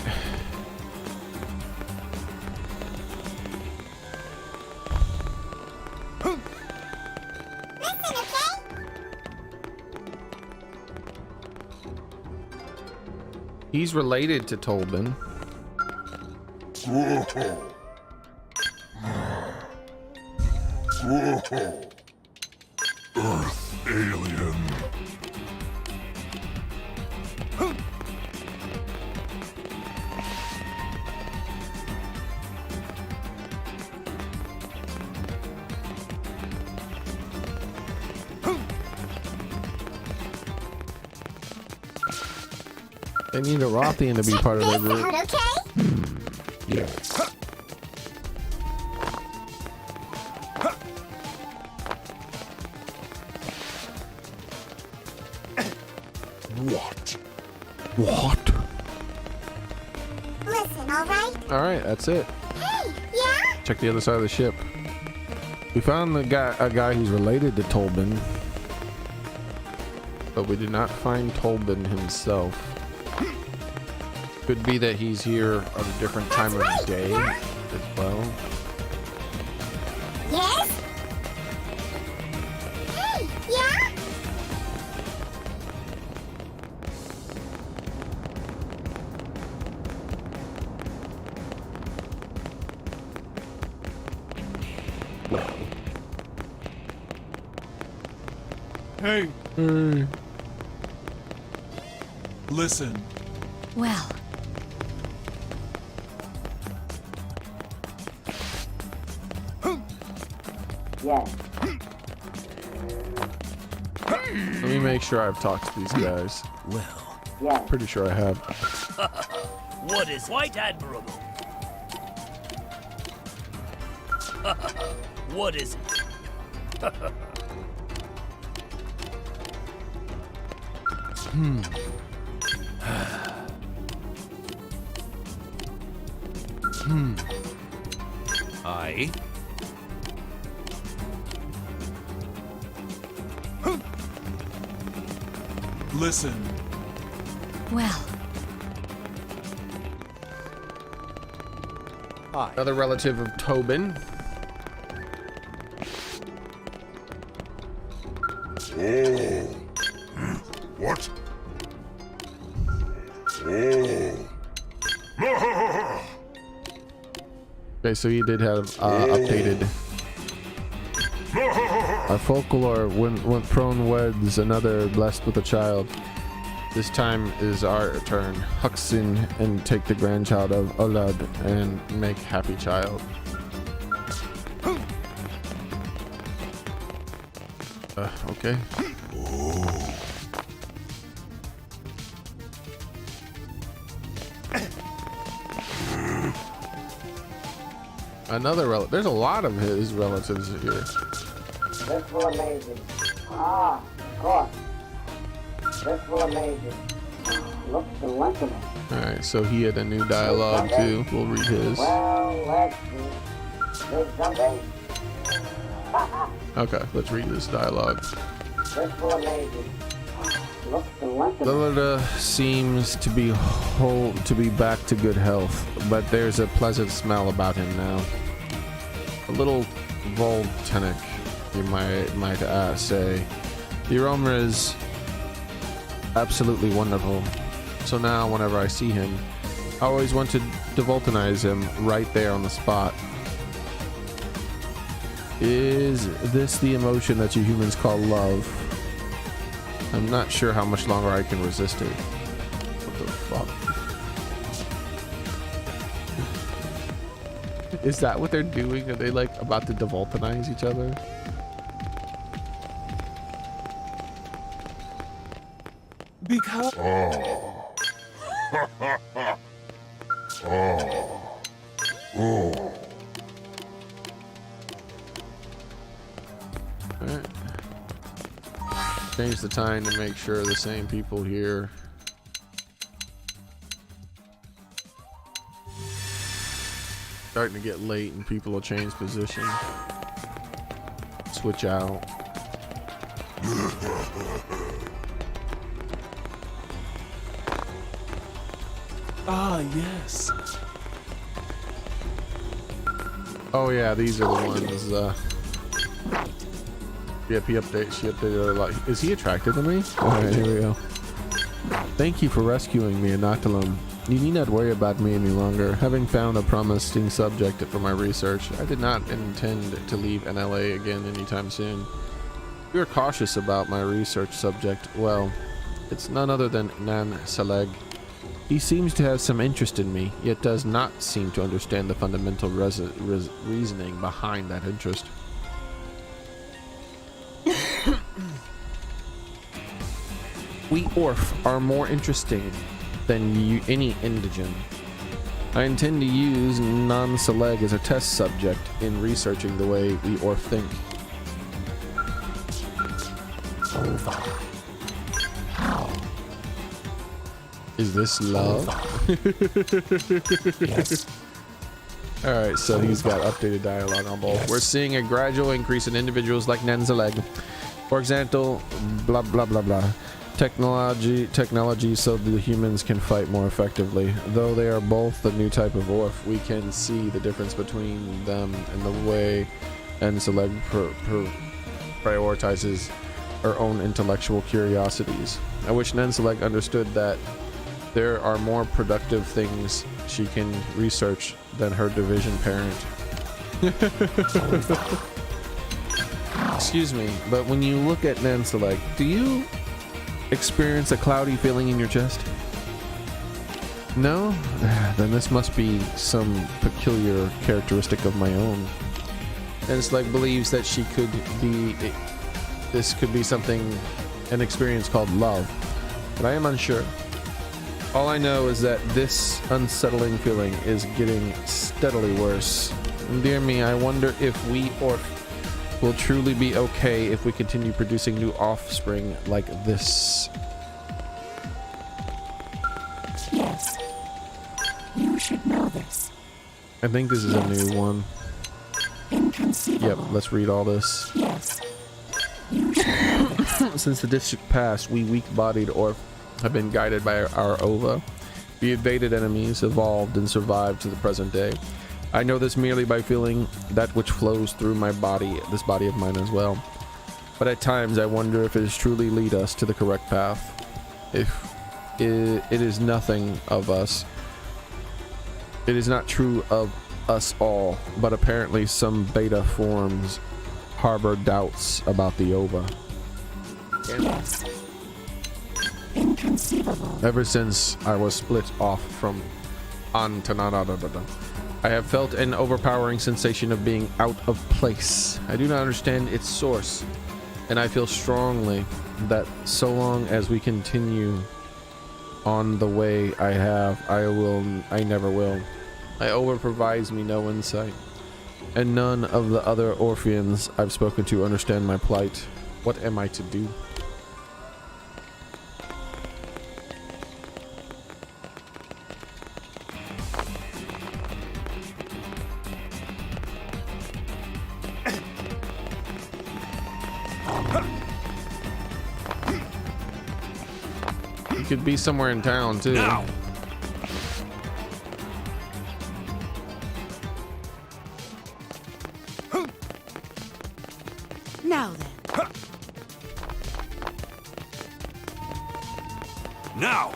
listen, okay? He's related to Tolbin. Earth alien. They need a Rothian to be part of their This group. out, okay? Yeah. What? Listen, all right? All right, that's it. Hey, yeah? Check the other side of the ship. We found a guy who's related to Tolbin, but we did not find Tolbin himself. Could be that he's here at a different time of right, day yeah. as well. Yes? Hey, yeah? hey, listen. Well, Let me make sure I've talked to these guys. Well, Pretty sure I have. what is quite admirable? What is it? I. Listen. well, Another relative of Tobin. What? Oh. Okay, so he did have updated. Our folklore, when prone weds another blessed with a child. This time is our turn. Huxin and take the grandchild of Olad and make happy child. Okay. Another relative. There's a lot of his relatives here. This will amaze you. Ah, of course. This will amaze you. looks delectable. Alright, so he had a new dialogue too. We'll read his. Well, let's see. Big something? Okay, let's read this dialogue. This will amaze you. Looks delectable. Lilida seems to be back to good health, but there's a pleasant smell about him now. A little volcanic, you might say. The aroma is absolutely wonderful. So now, whenever I see him, I always want to devulcanize him right there on the spot. Is this the emotion that you humans call love? I'm not sure how much longer I can resist it. What the fuck? Is that what they're doing? Are they like about to devulcanize each other? Because Alright. Change the time to make sure the same people here. Starting to get late and people will change position. Switch out. ah, yes. Oh yeah, these are the ones. Yep, she updated a lot. Is he attracted to me? Alright, here we go. Thank you for rescuing me, Inoculum. You need not worry about me any longer. Having found a promising subject for my research, I did not intend to leave NLA again anytime soon. You are cautious about my research subject. Well, it's none other than Nan Saleg. He seems to have some interest in me, yet does not seem to understand the fundamental reasoning behind that interest. We Orf are more interesting than any indigen. I intend to use Non-Seleg as a test subject in researching the way we Orf think. Is this love? Yes. Alright, so he's got updated dialogue on both. We're seeing a gradual increase in individuals like Nanzaleg. For example, blah blah blah blah. Technology so the humans can fight more effectively. Though they are both the new type of Orf, we can see the difference between them and the way Nanzaleg prioritizes her own intellectual curiosities. I wish Nanzaleg understood that there are more productive things she can research than her division parent. Excuse me, but when you look at Nanzaleg, do you experience a cloudy feeling in your chest? No? Then this must be some peculiar characteristic of my own. Nanzaleg believes that this could be something, an experience called love, but I am unsure. All I know is that this unsettling feeling is getting steadily worse. And dear me, I wonder if we Orf will truly be okay if we continue producing new offspring like this. Yes. You should know this. I think this is a new one. Inconceivable. Yep, let's read all this. Yes. You should know this. Since the distant past, we weak-bodied Orf have been guided by our Ova. We evaded enemies, evolved, and survived to the present day. I know this merely by feeling that which flows through my body, this body of mine as well. But at times I wonder if it is truly lead us to the correct path. If it is nothing of us. It is not true of us all, but apparently some beta forms harbor doubts about the Ova. Yes. Inconceivable. Ever since I was split off from Antanada, I have felt an overpowering sensation of being out of place. I do not understand its source, and I feel strongly that so long as we continue on the way I have, I never will. Ova provides me no insight, and none of the other Orpheans I've spoken to understand my plight. What am I to do? could be somewhere in town too. Now. Now then. Now.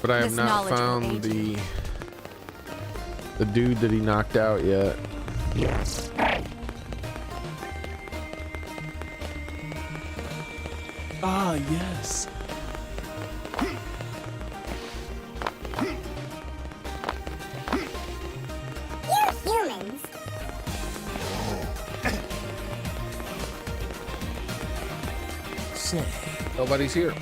But I have This not knowledge will found aid the dude that he knocked out yet. Yes. Ah, yes. You humans. Say. Nobody's here.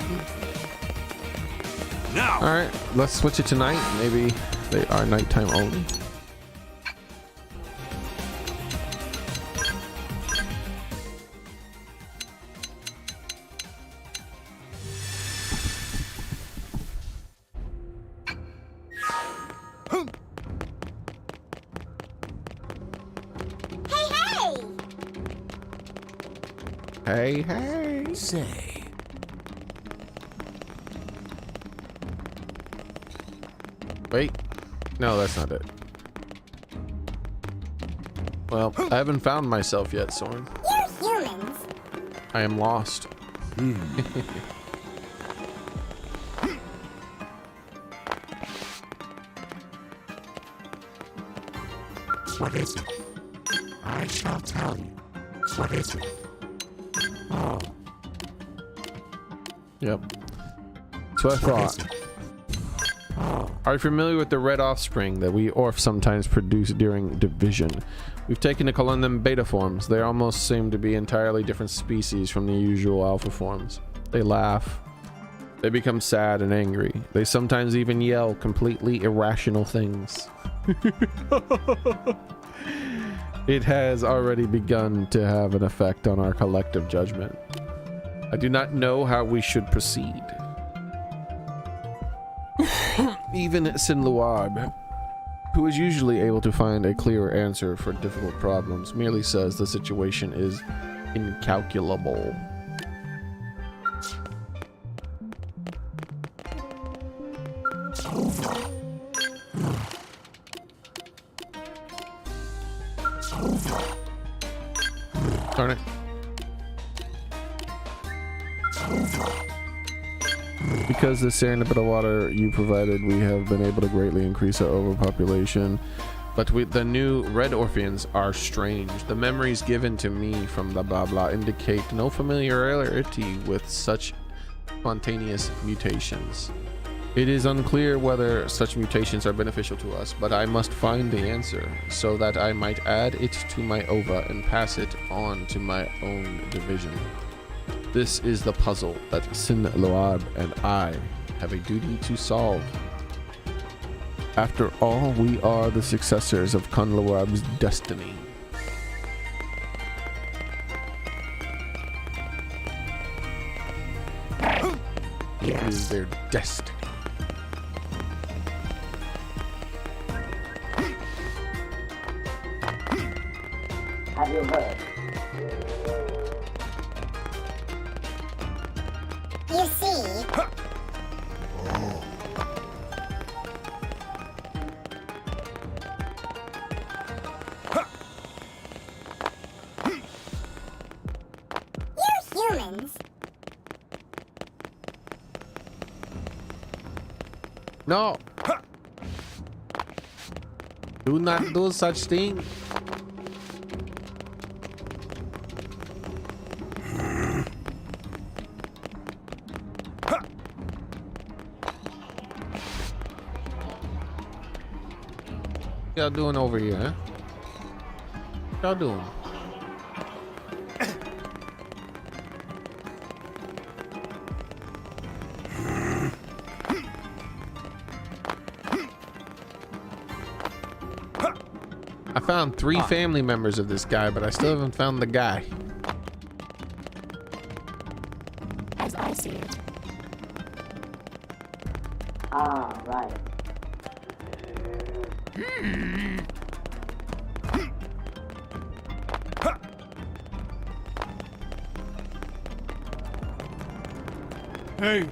Now. All right, let's switch it to night. Maybe they are nighttime only. Hey, hey. Hey, hey. Say. Wait. No, that's not it. Well, I haven't found myself yet, Soren. You humans. I am lost. What is it? I shall tell you. What is it? Oh, Yep. So I thought. Are you familiar with the red offspring that we Orphs sometimes produce during division? We've taken to calling them beta forms. They almost seem to be entirely different species from the usual alpha forms. They laugh. They become sad and angry. They sometimes even yell completely irrational things. It has already begun to have an effect on our collective judgment. I do not know how we should proceed. Even Sinluab, who is usually able to find a clearer answer for difficult problems, merely says the situation is incalculable. Darn it. Because the serendipitous water you provided, we have been able to greatly increase our overpopulation. But the new red Orpheans are strange. The memories given to me from the blah blah indicate no familiarity with such spontaneous mutations. It is unclear whether such mutations are beneficial to us, but I must find the answer so that I might add it to my ova and pass it on to my own division. This is the puzzle that Sinluab and I have a duty to solve. After all, we are the successors of Kunluab's destiny. It is their destiny. Have you heard? You see, you humans. No! Do not do such thing. What y'all doing over here, huh? What y'all doing? I found 3 family members of this guy, but I still haven't found the guy. as I see it. Ah, right. Hey.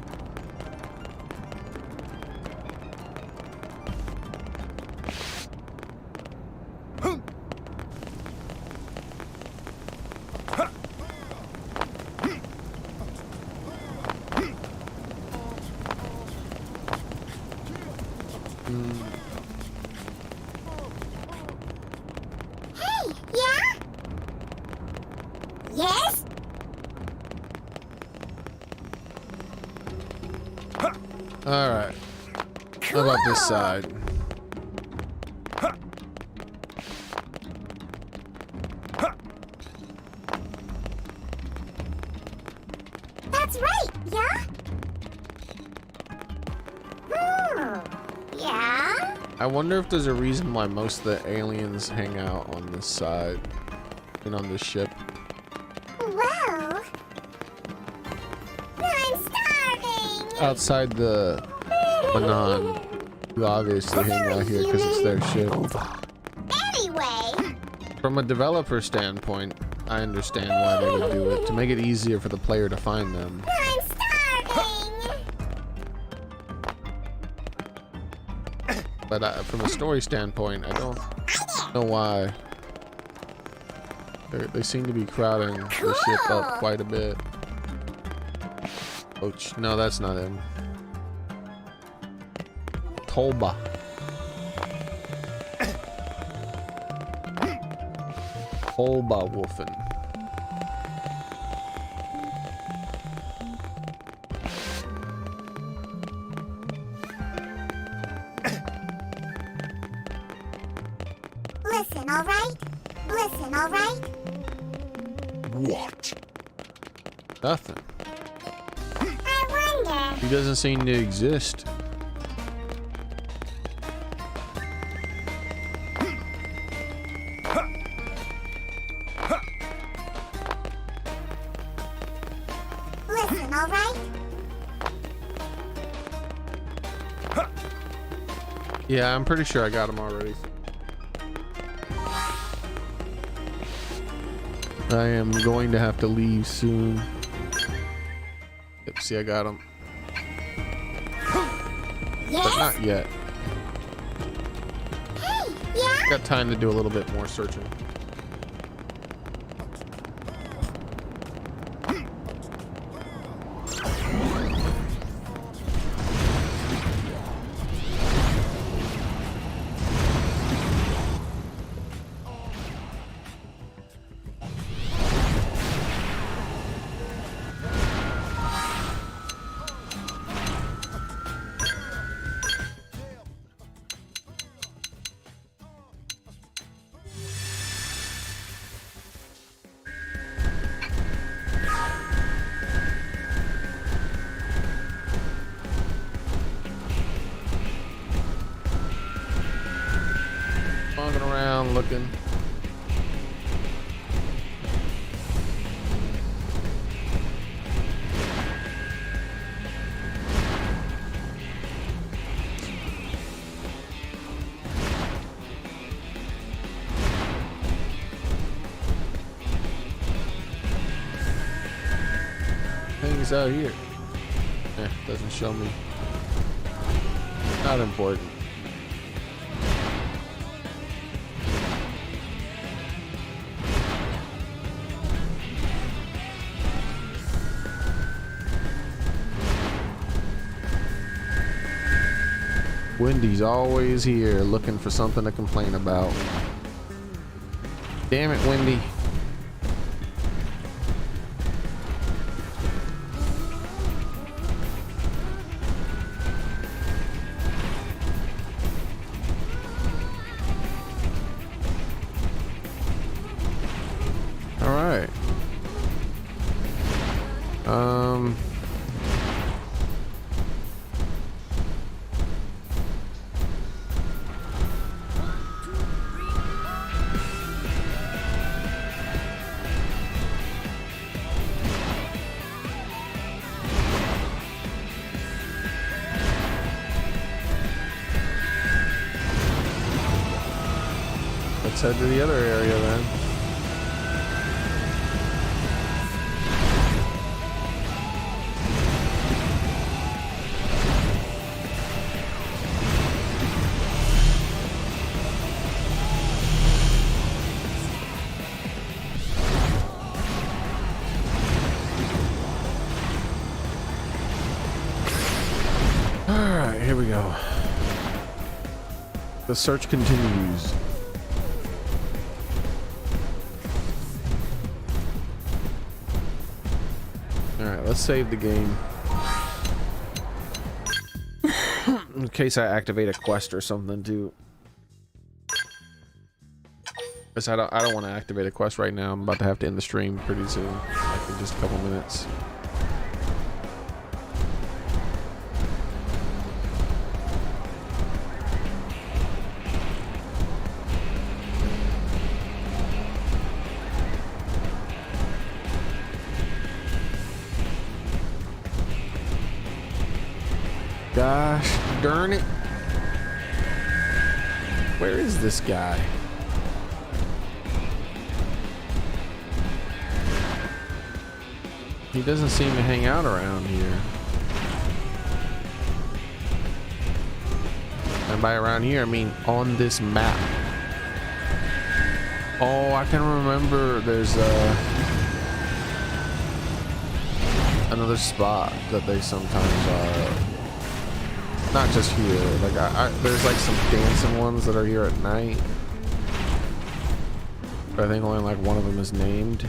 Hey, yeah? Yes? All right. How about this side? That's right, yeah? Yeah? I wonder if there's a reason why most of the aliens hang out on this side and on this ship. Well, I'm starving. Outside the Manon, who obviously hang out here because it's their ship. Anyway, From a developer standpoint, I understand why they would do it, to make it easier for the player to find them. I'm starving. But from a story standpoint, I don't know why. They seem to be crowding the ship up quite a bit. Ouch. No, that's not him. Tolba. Tolba Wolfen. Listen, all right? Listen, all right? What? Nothing. I wonder. He doesn't seem to exist. Listen, all right? Yeah, I'm pretty sure I got him already. I am going to have to leave soon. Yep, see, I got him. But Yes? not yet. Hey, yeah? Got time to do a little bit more searching. Walking around looking. Things out here. Doesn't show me. Not important. Wendy's always here looking for something to complain about. Damn it, Wendy. All right. Let's head to the other area then. go. The search continues. Alright, let's save the game. In case I activate a quest or something too. Because I don't want to activate a quest right now. I'm about to have to end the stream pretty soon. Like in just a couple minutes. Gosh darn it. Where is this guy? He doesn't seem to hang out around here. And by around here, I mean on this map. Oh, I can remember there's another spot that they sometimes not just here, like there's like some dancing ones that are here at night. But I think only like one of them is named.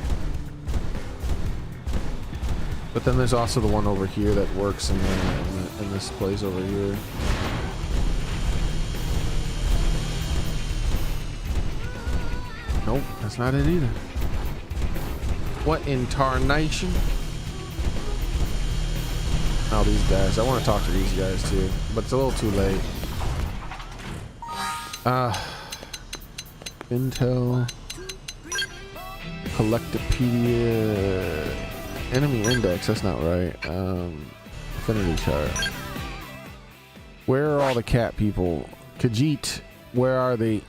But then there's also the one over here that works in this place over here. Nope, that's not it either. What in tarnation? Oh, these guys. I want to talk to these guys too, but it's a little too late. Intel. Collectopedia. Enemy index, that's not right. Affinity chart. Where are all the cat people? Khajiit, where are they?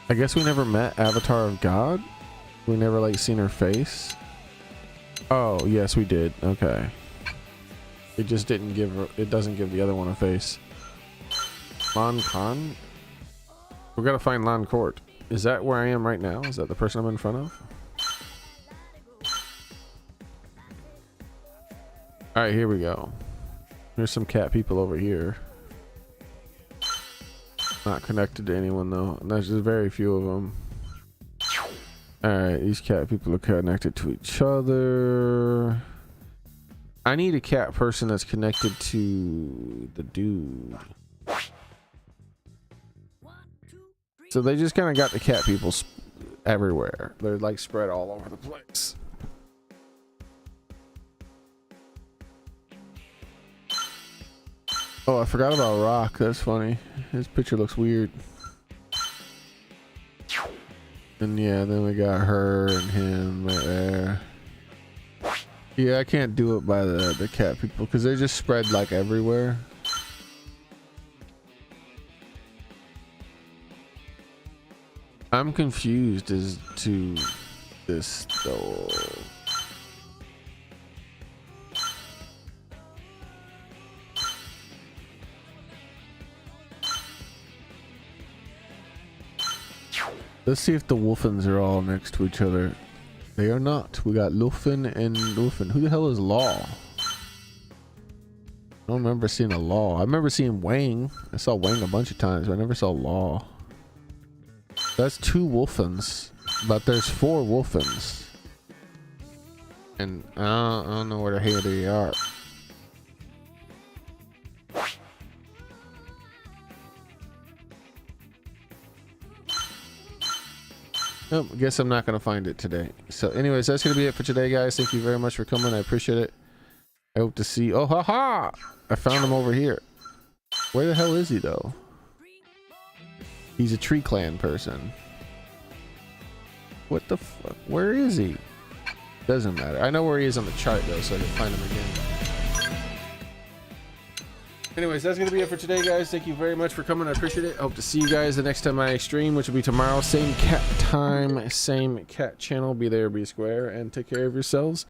I guess we never met Avatar of God. We never like seen her face. Oh, yes, we did. Okay. It just didn't give her, it doesn't give the other one a face. Lan Khan? We gotta find Lan Court. Is that where I am right now? Is that the person I'm in front of? Alright, here we go. There's some cat people over here. Not connected to anyone though. There's just very few of them. Alright, these cat people are connected to each other. I need a cat person that's connected to the dude. So they just kind of got the cat people everywhere. They're like spread all over the place. Oh, I forgot about Rock. That's funny. His picture looks weird. And yeah, then we got her and him right there. Yeah, I can't do it by the cat people because they're just spread like everywhere. I'm confused as to this though. Let's see if the Wolfens are all next to each other. They are not. We got Lufen and Lufen. Who the hell is Law? I don't remember seeing a Law. I remember seeing Wang. I saw Wang a bunch of times, but I never saw Law. That's 2 Wolfens, but there's 4 Wolfens. And I don't know where the hell they are. Oh, I guess I'm not gonna find it today. So anyways, that's gonna be it for today, guys. Thank you very much for coming. I appreciate it. I hope to see. Oh, haha! I found him over here. Where the hell is he though? He's a Tree Clan person. What the fuck? Where is he? Doesn't matter. I know where he is on the chart though, so I can find him again. Anyways, that's gonna be it for today, guys. Thank you very much for coming. I appreciate it. I hope to see you guys the next time I stream, which will be tomorrow. Same cat time, same cat channel. Be there, be square, and take care of yourselves.